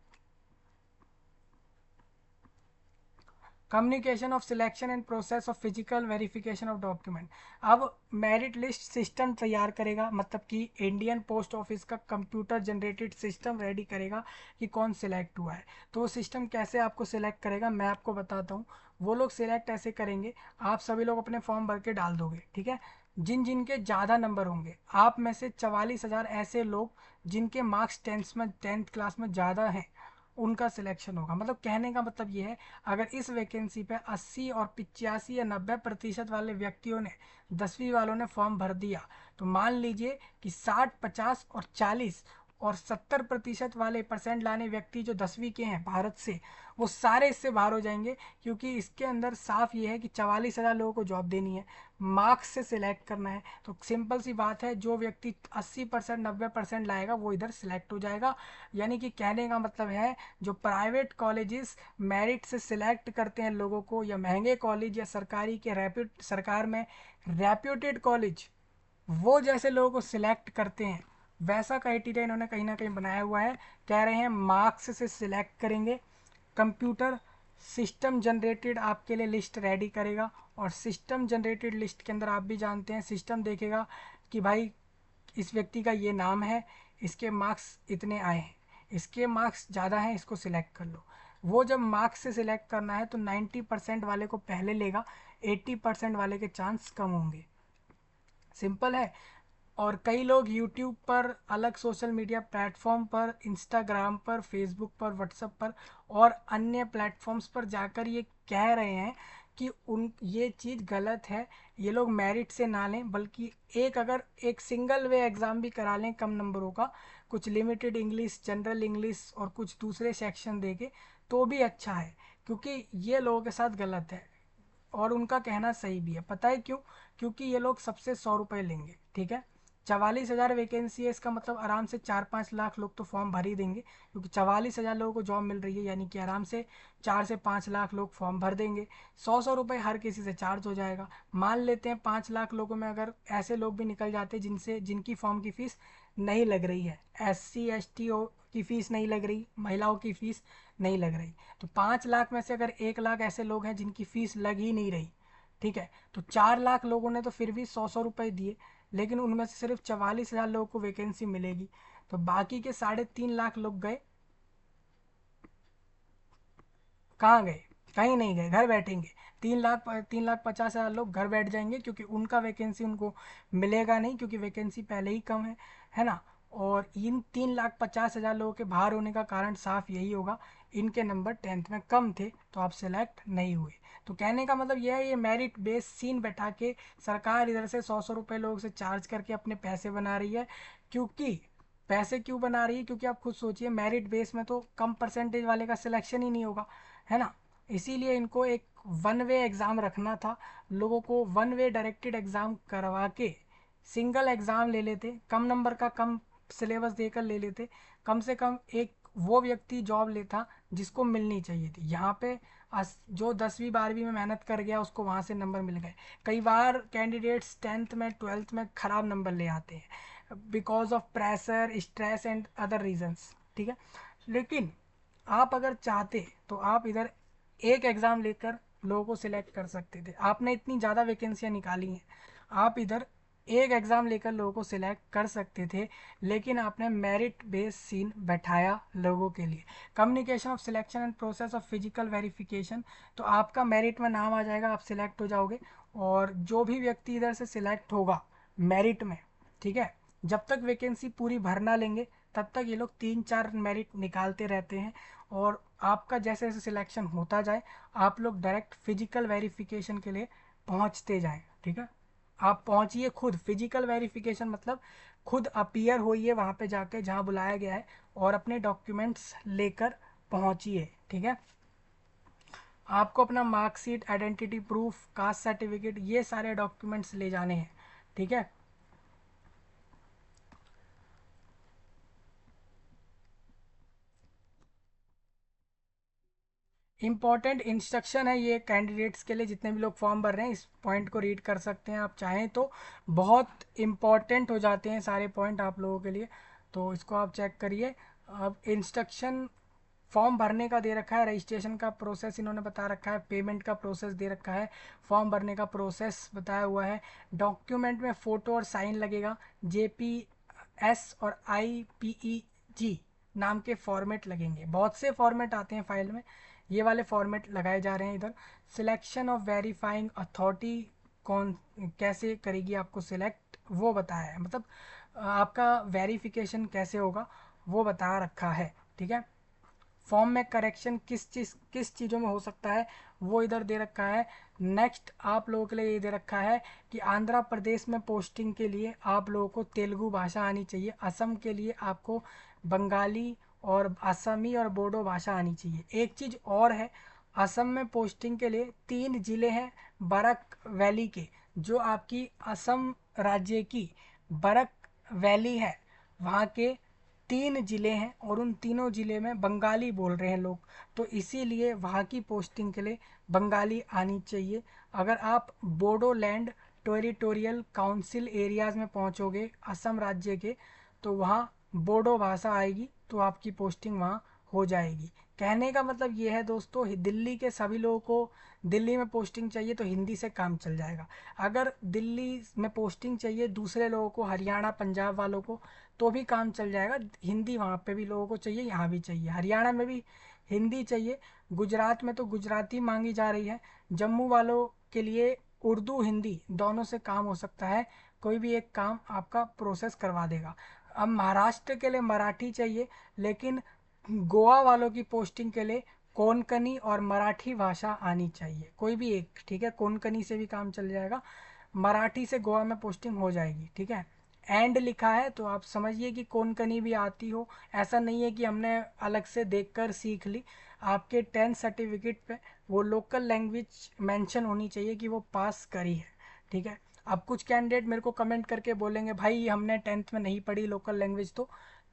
Communication of selection and process of physical verification of document. अब मेरिट लिस्ट सिस्टम तैयार करेगा, मतलब कि इंडियन पोस्ट ऑफिस का कंप्यूटर जनरेटेड सिस्टम रेडी करेगा कि कौन सिलेक्ट हुआ है। तो वो सिस्टम कैसे आपको सिलेक्ट करेगा मैं आपको बताता हूँ। वो लोग सिलेक्ट ऐसे करेंगे, आप सभी लोग अपने फॉर्म भर के डाल दोगे। ठीक है। जिन जिन के ज़्यादा नंबर होंगे, आप में से 44,000 ऐसे लोग जिनके मार्क्स 10th क्लास में ज़्यादा हैं, उनका सिलेक्शन होगा। मतलब कहने का मतलब ये है, अगर इस वैकेंसी पे 80 और 85 या 90% वाले व्यक्तियों ने 10वीं वालों ने फॉर्म भर दिया, तो मान लीजिए कि 60 50 और 40 और 70% वाले परसेंट लाने व्यक्ति जो 10वीं के हैं भारत से, वो सारे इससे बाहर हो जाएंगे, क्योंकि इसके अंदर साफ ये है कि 44,000 लोगों को जॉब देनी है, मार्क्स से सिलेक्ट करना है। तो सिंपल सी बात है, जो व्यक्ति 80% 90% लाएगा वो इधर सिलेक्ट हो जाएगा। यानी कि कहने का मतलब है, जो प्राइवेट कॉलेजेस मेरिट से सिलेक्ट करते हैं लोगों को, या महंगे कॉलेज या सरकारी के सरकार में रेप्यूटेड कॉलेज, वो जैसे लोगों को सिलेक्ट करते हैं, वैसा क्राइटेरिया इन्होंने कहीं ना कहीं बनाया हुआ है। कह रहे हैं मार्क्स से सिलेक्ट करेंगे, कंप्यूटर सिस्टम जनरेटेड आपके लिए लिस्ट रेडी करेगा, और सिस्टम जनरेटेड लिस्ट के अंदर आप भी जानते हैं सिस्टम देखेगा कि भाई इस व्यक्ति का ये नाम है, इसके मार्क्स इतने आए हैं, इसके मार्क्स ज़्यादा हैं, इसको सिलेक्ट कर लो। वो जब मार्क्स से सिलेक्ट करना है तो 90% वाले को पहले लेगा, 80% वाले के चांस कम होंगे। सिंपल है। और कई लोग यूट्यूब पर, अलग सोशल मीडिया प्लेटफॉर्म पर, इंस्टाग्राम पर, फेसबुक पर, व्हाट्सएप पर और अन्य प्लेटफॉर्म्स पर जाकर ये कह रहे हैं जबकि उन ये चीज़ गलत है। ये लोग मेरिट से ना लें, बल्कि अगर एक सिंगल वे एग्ज़ाम भी करा लें कम नंबरों का, कुछ लिमिटेड इंग्लिश, जनरल इंग्लिश और कुछ दूसरे सेक्शन दे के, तो भी अच्छा है। क्योंकि ये लोगों के साथ गलत है और उनका कहना सही भी है। पता है क्यों? क्योंकि ये लोग सबसे 100 रुपये लेंगे, ठीक है। 44,000 वैकेंसी है, इसका मतलब आराम से 4-5 लाख लोग तो फॉर्म भर ही देंगे, क्योंकि 44,000 लोगों को जॉब मिल रही है, यानी कि आराम से 4 से 5 लाख लोग फॉर्म भर देंगे। 100-100 रुपये हर किसी से चार्ज हो जाएगा। मान लेते हैं 5 लाख लोगों में अगर ऐसे लोग भी निकल जाते जिनकी फॉर्म की फ़ीस नहीं लग रही है, SC ST की फ़ीस नहीं लग रही, महिलाओं की फ़ीस नहीं लग रही, तो 5 लाख में से अगर 1 लाख ऐसे लोग हैं जिनकी फ़ीस लग ही नहीं रही, ठीक है, तो 4 लाख लोगों ने तो फिर भी 100-100 रुपये दिए, लेकिन उनमें से सिर्फ 44,000 लोगों को वैकेंसी मिलेगी। तो बाकी के 3.5 लाख लोग गए कहाँ गए? कहीं नहीं गए, घर बैठेंगे। 3,50,000 लोग घर बैठ जाएंगे, क्योंकि उनका वैकेंसी उनको मिलेगा नहीं, क्योंकि वैकेंसी पहले ही कम है ना। और इन 3,50,000 लोगों के बाहर होने का कारण साफ यही होगा, इनके नंबर 10th में कम थे, तो आप सिलेक्ट नहीं हुए। तो कहने का मतलब यह है, ये मेरिट बेस सीन बैठा के सरकार इधर से 100-100 रुपये लोगों से चार्ज करके अपने पैसे बना रही है। क्योंकि पैसे क्यों बना रही है? क्योंकि आप खुद सोचिए, मेरिट बेस में तो कम परसेंटेज वाले का सिलेक्शन ही नहीं होगा, है ना। इसीलिए इनको एक वन वे एग्ज़ाम रखना था, लोगों को वन वे डायरेक्टेड एग्ज़ाम करवा के सिंगल एग्ज़ाम ले लेते, कम नंबर का कम सिलेबस देकर ले लेते, कम से कम एक वो व्यक्ति जॉब लेता जिसको मिलनी चाहिए थी। यहाँ पे जो 10वीं 12वीं में मेहनत कर गया उसको वहाँ से नंबर मिल गए। कई बार कैंडिडेट्स 10th में 12th में ख़राब नंबर ले आते हैं because of pressure, stress and other reasons, ठीक है। लेकिन आप अगर चाहते तो आप इधर एक एग्ज़ाम लेकर लोगों को सिलेक्ट कर सकते थे। आपने इतनी ज़्यादा वैकेंसियाँ निकाली हैं, आप इधर एक एग्ज़ाम लेकर लोगों को सिलेक्ट कर सकते थे, लेकिन आपने मेरिट बेस्ड सीन बैठाया लोगों के लिए। Communication of selection and process of physical verification, तो आपका मेरिट में नाम आ जाएगा, आप सिलेक्ट हो जाओगे। और जो भी व्यक्ति इधर से सिलेक्ट होगा मेरिट में, ठीक है, जब तक वैकेंसी पूरी भर ना लेंगे तब तक ये लोग 3-4 मेरिट निकालते रहते हैं। और आपका जैसे जैसे सिलेक्शन होता जाए, आप लोग डायरेक्ट फिजिकल वेरिफिकेशन के लिए पहुंचते जाएं, ठीक है। आप पहुंचिए खुद, फिजिकल वेरिफिकेशन मतलब खुद अपीयर होइए वहाँ पे जाके जहाँ बुलाया गया है, और अपने डॉक्यूमेंट्स लेकर पहुंचिए, ठीक है। आपको अपना marksheet, identity proof, caste certificate, ये सारे डॉक्यूमेंट्स ले जाने हैं, ठीक है। इम्पॉर्टेंट इंस्ट्रक्शन है ये कैंडिडेट्स के लिए, जितने भी लोग फॉर्म भर रहे हैं इस पॉइंट को रीड कर सकते हैं आप चाहें तो, बहुत इम्पॉर्टेंट हो जाते हैं सारे पॉइंट आप लोगों के लिए, तो इसको आप चेक करिए। अब इंस्ट्रक्शन फॉर्म भरने का दे रखा है, रजिस्ट्रेशन का प्रोसेस इन्होंने बता रखा है, पेमेंट का प्रोसेस दे रखा है, फॉर्म भरने का प्रोसेस बताया हुआ है। डॉक्यूमेंट में फ़ोटो और साइन लगेगा, JPS और IPEG नाम के फॉर्मेट लगेंगे। बहुत से फॉर्मेट आते हैं फाइल में, ये वाले फॉर्मेट लगाए जा रहे हैं इधर। सिलेक्शन ऑफ वेरीफाइंग अथॉरिटी कौन कैसे करेगी आपको सिलेक्ट, वो बताया है, मतलब आपका वेरिफिकेशन कैसे होगा वो बता रखा है, ठीक है। फॉर्म में करेक्शन किस चीज़ों में हो सकता है वो इधर दे रखा है। नेक्स्ट आप लोगों के लिए ये दे रखा है कि आंध्र प्रदेश में पोस्टिंग के लिए आप लोगों को तेलुगु भाषा आनी चाहिए, असम के लिए आपको बंगाली और असमी और बोडो भाषा आनी चाहिए। एक चीज़ और है, असम में पोस्टिंग के लिए 3 ज़िले हैं बरक वैली के, जो आपकी असम राज्य की बरक वैली है, वहाँ के 3 ज़िले हैं, और उन तीनों ज़िले में बंगाली बोल रहे हैं लोग, तो इसीलिए वहाँ की पोस्टिंग के लिए बंगाली आनी चाहिए। अगर आप बोडोलैंड टेरिटोरियल काउंसिल एरियाज़ में पहुँचोगे असम राज्य के, तो वहाँ बोडो भाषा आएगी, तो आपकी पोस्टिंग वहाँ हो जाएगी। कहने का मतलब ये है दोस्तों, दिल्ली के सभी लोगों को दिल्ली में पोस्टिंग चाहिए तो हिंदी से काम चल जाएगा। अगर दिल्ली में पोस्टिंग चाहिए दूसरे लोगों को, हरियाणा पंजाब वालों को, तो भी काम चल जाएगा। हिंदी वहाँ पे भी लोगों को चाहिए, यहाँ भी चाहिए, हरियाणा में भी हिंदी चाहिए, गुजरात में तो गुजराती मांगी जा रही है, जम्मू वालों के लिए उर्दू हिंदी दोनों से काम हो सकता है, कोई भी एक काम आपका प्रोसेस करवा देगा। अब महाराष्ट्र के लिए मराठी चाहिए, लेकिन गोवा वालों की पोस्टिंग के लिए कोंकणी और मराठी भाषा आनी चाहिए, कोई भी एक, ठीक है। कोंकणी से भी काम चल जाएगा, मराठी से गोवा में पोस्टिंग हो जाएगी, ठीक है। एंड लिखा है तो आप समझिए कि कोंकणी भी आती हो। ऐसा नहीं है कि हमने अलग से देखकर सीख ली। आपके 10th सर्टिफिकेट पे वो लोकल लैंग्वेज मेंशन होनी चाहिए कि वो पास करी है, ठीक है। अब कुछ कैंडिडेट मेरे को कमेंट करके बोलेंगे भाई हमने 10th में नहीं पढ़ी लोकल लैंग्वेज,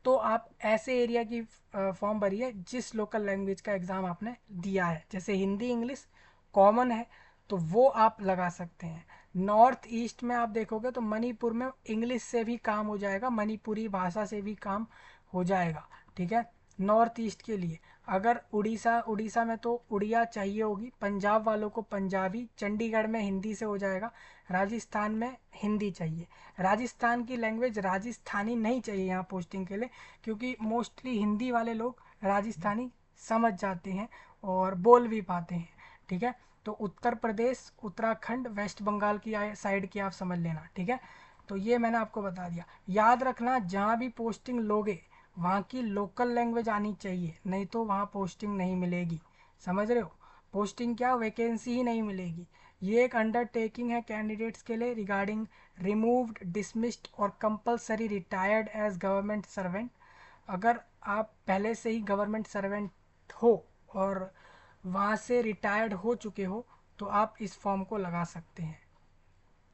तो आप ऐसे एरिया की फॉर्म भरिए जिस लोकल लैंग्वेज का एग्ज़ाम आपने दिया है। जैसे हिंदी इंग्लिश कॉमन है तो वो आप लगा सकते हैं। नॉर्थ ईस्ट में आप देखोगे तो मणिपुर में इंग्लिश से भी काम हो जाएगा, मणिपुरी भाषा से भी काम हो जाएगा, ठीक है। नॉर्थ ईस्ट के लिए अगर उड़ीसा, उड़ीसा में तो उड़िया चाहिए होगी, पंजाब वालों को पंजाबी, चंडीगढ़ में हिंदी से हो जाएगा, राजस्थान में हिंदी चाहिए। राजस्थान की लैंग्वेज राजस्थानी नहीं चाहिए यहाँ पोस्टिंग के लिए, क्योंकि मोस्टली हिंदी वाले लोग राजस्थानी समझ जाते हैं और बोल भी पाते हैं, ठीक है। तो उत्तर प्रदेश, उत्तराखंड, वेस्ट बंगाल की साइड की आप समझ लेना, ठीक है। तो ये मैंने आपको बता दिया। याद रखना जहाँ भी पोस्टिंग लोगे वहाँ की लोकल लैंग्वेज आनी चाहिए, नहीं तो वहाँ पोस्टिंग नहीं मिलेगी। समझ रहे हो? पोस्टिंग क्या, वैकेंसी ही नहीं मिलेगी। ये एक अंडरटेकिंग है कैंडिडेट्स के लिए रिगार्डिंग रिमूव्ड, डिसमिस्ड और compulsory retired as government servant. अगर आप पहले से ही गवर्नमेंट सर्वेंट हो और वहाँ से रिटायर्ड हो चुके हो तो आप इस फॉर्म को लगा सकते हैं,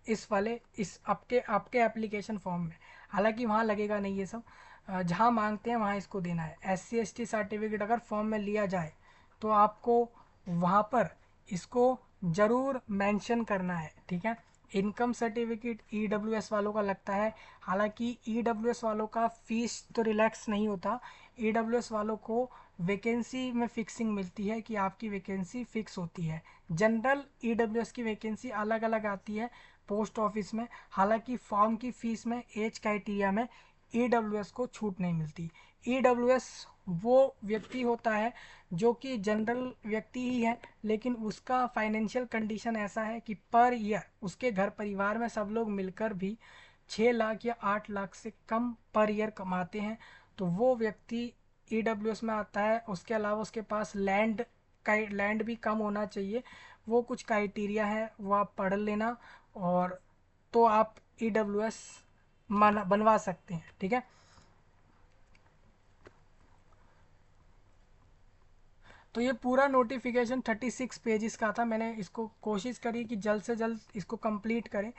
इस वाले इस आपके आपके एप्लीकेशन फॉर्म में। हालांकि वहाँ लगेगा नहीं ये सब, जहाँ मांगते हैं वहाँ इसको देना है। SC ST सर्टिफिकेट अगर फॉर्म में लिया जाए तो आपको वहाँ पर इसको ज़रूर मेंशन करना है, ठीक है। इनकम सर्टिफिकेट EWS वालों का लगता है, हालांकि EWS वालों का फीस तो रिलैक्स नहीं होता। EWS वालों को वैकेंसी में फिक्सिंग मिलती है कि आपकी वैकेंसी फिक्स होती है। जनरल EWS की वैकेंसी अलग अलग आती है पोस्ट ऑफिस में, हालांकि फॉर्म की फीस में एज क्राइटेरिया में EWS को छूट नहीं मिलती। EWS वो व्यक्ति होता है जो कि जनरल व्यक्ति ही है, लेकिन उसका फाइनेंशियल कंडीशन ऐसा है कि पर ईयर उसके घर परिवार में सब लोग मिलकर भी 6 लाख या 8 लाख से कम पर ईयर कमाते हैं, तो वो व्यक्ति EWS में आता है। उसके अलावा उसके पास लैंड भी कम होना चाहिए। वो कुछ क्राइटेरिया है, वो आप पढ़ लेना और तो आप EWS बनवा सकते हैं, ठीक है। तो ये पूरा नोटिफिकेशन 36 पेजेस का था। मैंने इसको कोशिश करी कि जल्द से जल्द इसको कंप्लीट करें।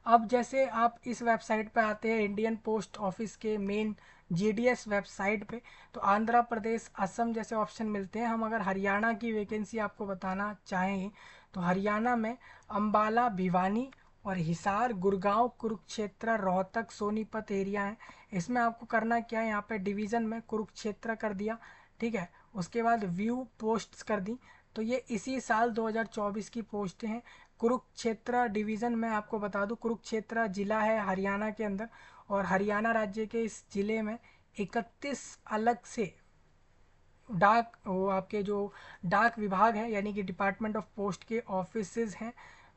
अब जैसे आप इस वेबसाइट पे आते हैं इंडियन पोस्ट ऑफिस के मेन GDS वेबसाइट पे, तो आंध्र प्रदेश, असम जैसे ऑप्शन मिलते हैं। हम अगर हरियाणा की वैकेंसी आपको बताना चाहें तो हरियाणा में अम्बाला, भिवानी और हिसार, गुड़गांव, कुरुक्षेत्र, रोहतक, सोनीपत एरिया है। इसमें आपको करना क्या है, यहाँ पे डिवीज़न में कुरुक्षेत्र कर दिया, ठीक है। उसके बाद व्यू पोस्ट्स कर दी। तो ये इसी साल 2024 की पोस्टें हैं। कुरुक्षेत्र डिवीज़न में आपको बता दूं, कुरुक्षेत्र जिला है हरियाणा के अंदर, और हरियाणा राज्य के इस जिले में 31 अलग से डाक वो आपके जो डाक विभाग है यानी कि डिपार्टमेंट ऑफ पोस्ट के ऑफिसेज हैं।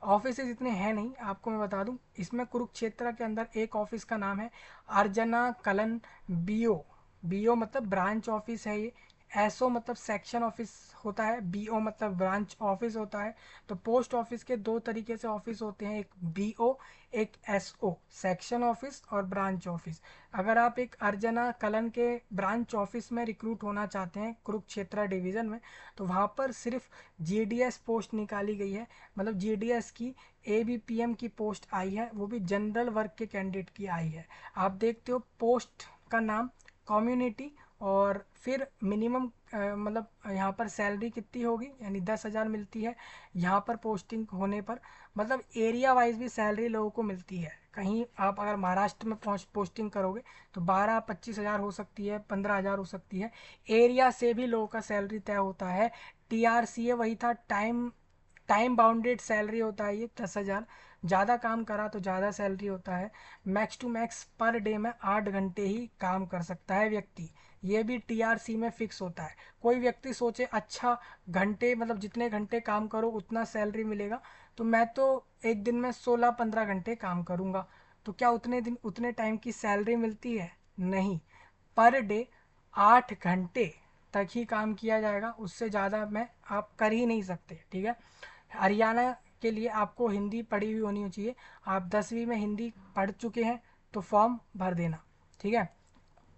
ऑफिसेज इतने हैं नहीं, आपको मैं बता दूं। इसमें कुरुक्षेत्र के अंदर एक ऑफिस का नाम है अर्जना कलन BO। BO मतलब ब्रांच ऑफिस है ये। SO मतलब सेक्शन ऑफिस होता है, BO मतलब ब्रांच ऑफिस होता है। तो पोस्ट ऑफिस के दो तरीके से ऑफिस होते हैं, एक BO, एक SO, सेक्शन ऑफिस और ब्रांच ऑफिस। अगर आप एक अर्जना कलन के ब्रांच ऑफिस में रिक्रूट होना चाहते हैं कुरुक्षेत्र डिवीज़न में, तो वहाँ पर सिर्फ GDS पोस्ट निकाली गई है, मतलब GDS की ABPM की पोस्ट आई है, वो भी जनरल वर्ग के कैंडिडेट की आई है। आप देखते हो पोस्ट का नाम कम्युनिटी, और फिर मिनिमम मतलब यहाँ पर सैलरी कितनी होगी, यानी 10,000 मिलती है यहाँ पर पोस्टिंग होने पर। मतलब एरिया वाइज भी सैलरी लोगों को मिलती है। कहीं आप अगर महाराष्ट्र में पोस्टिंग करोगे तो 12-25 हज़ार हो सकती है, 15,000 हो सकती है। एरिया से भी लोगों का सैलरी तय होता है। TRCA वही था, टाइम बाउंडेड सैलरी होता है ये 10,000। ज़्यादा काम करा तो ज़्यादा सैलरी होता है। Max to max per day में 8 घंटे ही काम कर सकता है व्यक्ति, ये भी TRC में फिक्स होता है। कोई व्यक्ति सोचे अच्छा घंटे मतलब जितने घंटे काम करो उतना सैलरी मिलेगा, तो मैं तो एक दिन में 16-15 घंटे काम करूँगा, तो क्या उतने टाइम की सैलरी मिलती है? नहीं। पर डे 8 घंटे तक ही काम किया जाएगा, उससे ज़्यादा में आप कर ही नहीं सकते, ठीक है। हरियाणा के लिए आपको हिंदी पढ़ी हुई होनी चाहिए। आप 10वीं में हिंदी पढ़ चुके हैं तो फॉर्म भर देना, ठीक है।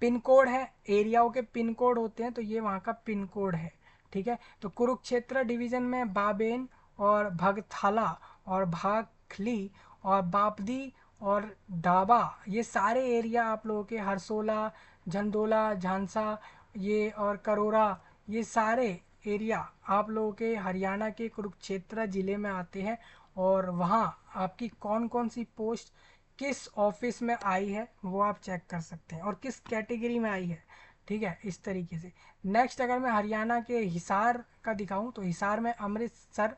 पिन कोड है, एरियाओं के पिन कोड होते हैं, तो ये वहाँ का पिन कोड है, ठीक है। तो कुरुक्षेत्र डिवीज़न में बाबेन और भगथाला और भाखली और बापदी और डाबा, ये सारे एरिया आप लोगों के हरसोला, झंडोला, झांसा ये और करोरा, ये सारे एरिया आप लोगों के हरियाणा के कुरुक्षेत्र ज़िले में आते हैं। और वहाँ आपकी कौन कौन सी पोस्ट किस ऑफिस में आई है वो आप चेक कर सकते हैं और किस कैटेगरी में आई है, ठीक है, इस तरीके से। नेक्स्ट अगर मैं हरियाणा के हिसार का दिखाऊं तो हिसार में अमृतसर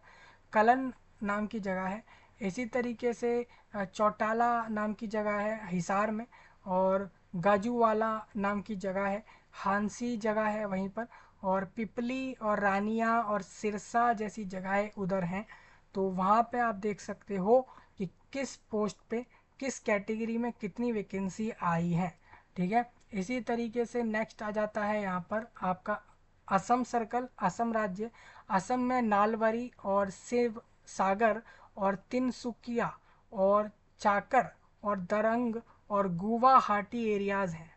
कलन नाम की जगह है। इसी तरीके से चौटाला नाम की जगह है हिसार में, और गाजूवाला नाम की जगह है, हांसी जगह है वहीं पर, और पिपली और रानिया और सिरसा जैसी जगहें उधर हैं। तो वहाँ पे आप देख सकते हो कि किस पोस्ट पे किस कैटेगरी में कितनी वैकेंसी आई है, ठीक है। इसी तरीके से नेक्स्ट आ जाता है यहाँ पर आपका असम सर्कल, असम राज्य। असम में नालवरी और शिव सागर और तिनसुकिया और चाकर और दरंग और गुवाहाटी एरियाज़ हैं।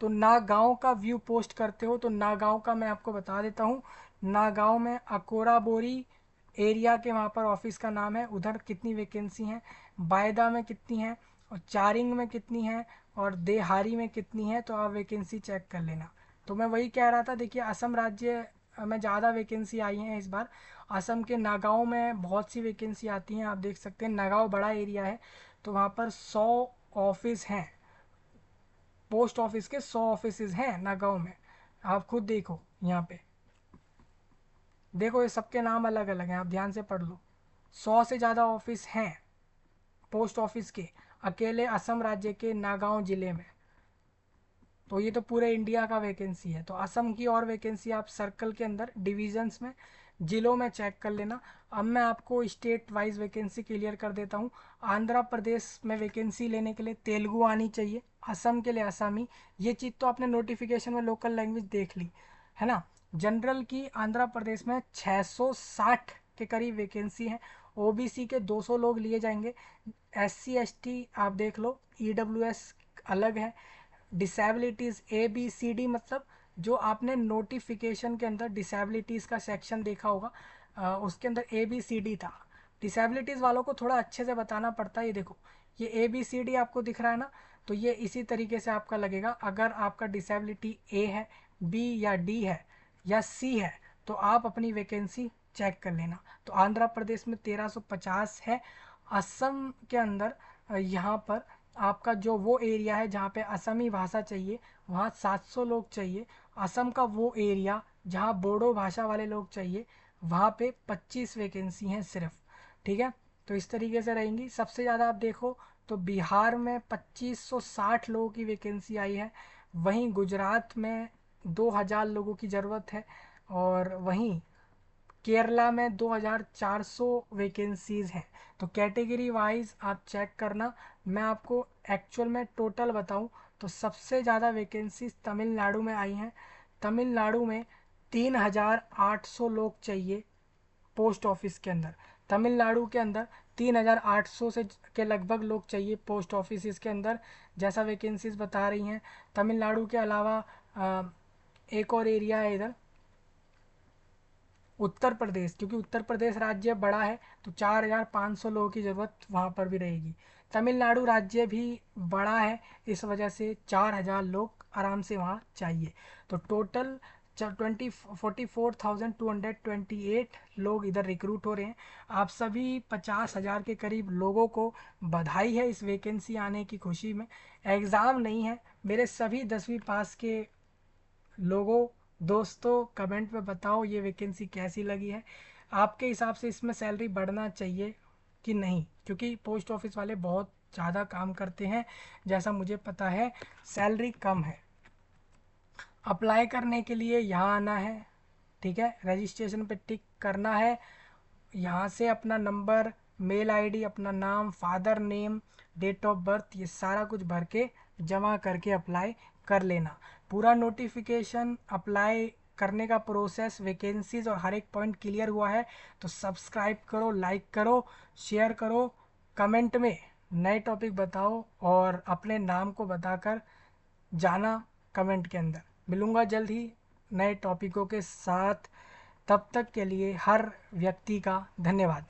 तो नागांव का व्यू पोस्ट करते हो तो नागांव का मैं आपको बता देता हूँ। नागांव में अकोरा बोरी एरिया के वहाँ पर ऑफिस का नाम है, उधर कितनी वैकेंसी हैं, बायदा में कितनी हैं और चारिंग में कितनी हैं और देहारी में कितनी है, तो आप वैकेंसी चेक कर लेना। तो मैं वही कह रहा था, देखिए असम राज्य में ज़्यादा वैकेंसी आई हैं इस बार। असम के नागांव में बहुत सी वैकेंसी आती हैं, आप देख सकते हैं। नागांव बड़ा एरिया है तो वहाँ पर 100 ऑफिस हैं, पोस्ट ऑफिस के 100 ऑफिस हैं नागांव में। आप खुद देखो यहाँ पे, देखो ये सबके नाम अलग अलग हैं, आप ध्यान से पढ़ लो। 100 से ज़्यादा ऑफिस हैं पोस्ट ऑफिस के अकेले असम राज्य के नागांव ज़िले में। तो ये तो पूरे इंडिया का वैकेंसी है। तो असम की और वैकेंसी आप सर्कल के अंदर डिविजन्स में ज़िलों में चेक कर लेना। अब मैं आपको स्टेट वाइज वैकेंसी क्लियर कर देता हूँ। आंध्र प्रदेश में वैकेंसी लेने के लिए तेलुगु आनी चाहिए, असम के लिए असमी। ये चीज़ तो आपने नोटिफिकेशन में लोकल लैंग्वेज देख ली है ना। जनरल की आंध्र प्रदेश में 660 के करीब वैकेंसी है। ओबीसी के 200 लोग लिए जाएंगे। एससी एसटी आप देख लो, ईडब्ल्यूएस अलग है। डिसेबिलिटीज़ ABCD, मतलब जो आपने नोटिफिकेशन के अंदर डिसेबिलिटीज़ का सेक्शन देखा होगा, उसके अंदर ABCD था। डिसेबिलिटीज़ वालों को थोड़ा अच्छे से बताना पड़ता है। ये देखो, ये ABCD आपको दिख रहा है ना, तो ये इसी तरीके से आपका लगेगा। अगर आपका डिसेबिलिटी A है, B या D है या C है तो आप अपनी वैकेंसी चेक कर लेना। तो आंध्र प्रदेश में 1350 है। असम के अंदर यहाँ पर आपका जो वो एरिया है जहाँ पे असमी भाषा चाहिए, वहाँ 700 लोग चाहिए। असम का वो एरिया जहाँ बोडो भाषा वाले लोग चाहिए, वहाँ पे 25 वैकेंसी हैं सिर्फ, ठीक है। तो इस तरीके से रहेंगी। सबसे ज़्यादा आप देखो तो बिहार में 2560 लोगों की वैकेंसी आई है। वहीं गुजरात में 2000 लोगों की ज़रूरत है। और वहीं केरला में 2400 वैकेंसीज़ हैं। तो कैटेगरी वाइज आप चेक करना। मैं आपको एक्चुअल में टोटल बताऊं तो सबसे ज़्यादा वैकेंसीज तमिलनाडु में आई हैं। तमिलनाडु में 3800 लोग चाहिए पोस्ट ऑफिस के अंदर। तमिलनाडु के अंदर 3800 से के लगभग लोग चाहिए पोस्ट ऑफिस के अंदर, जैसा वैकेंसीज बता रही हैं। तमिलनाडु के अलावा एक और एरिया है इधर उत्तर प्रदेश, क्योंकि उत्तर प्रदेश राज्य बड़ा है तो 4500 लोगों की ज़रूरत वहाँ पर भी रहेगी। तमिलनाडु राज्य भी बड़ा है, इस वजह से 4000 लोग आराम से वहाँ चाहिए। तो टोटल 44,228 लोग इधर रिक्रूट हो रहे हैं। आप सभी 50,000 के करीब लोगों को बधाई है इस वैकेंसी आने की खुशी में। एग्ज़ाम नहीं है, मेरे सभी 10वीं पास के लोगों दोस्तों कमेंट में बताओ ये वैकेंसी कैसी लगी है। आपके हिसाब से इसमें सैलरी बढ़ना चाहिए कि नहीं, क्योंकि पोस्ट ऑफिस वाले बहुत ज़्यादा काम करते हैं, जैसा मुझे पता है सैलरी कम है। अप्लाई करने के लिए यहाँ आना है, ठीक है, रजिस्ट्रेशन पे टिक करना है। यहाँ से अपना नंबर, मेल आईडी, अपना नाम, father name, date of birth, ये सारा कुछ भर के जमा करके अप्लाई कर लेना। पूरा नोटिफिकेशन अप्लाई करने का प्रोसेस, वैकेंसीज और हर एक पॉइंट क्लियर हुआ है तो सब्सक्राइब करो, लाइक करो, शेयर करो, कमेंट में नए टॉपिक बताओ और अपने नाम को बताकर जाना कमेंट के अंदर। मिलूँगा जल्द ही नए टॉपिकों के साथ, तब तक के लिए हर व्यक्ति का धन्यवाद।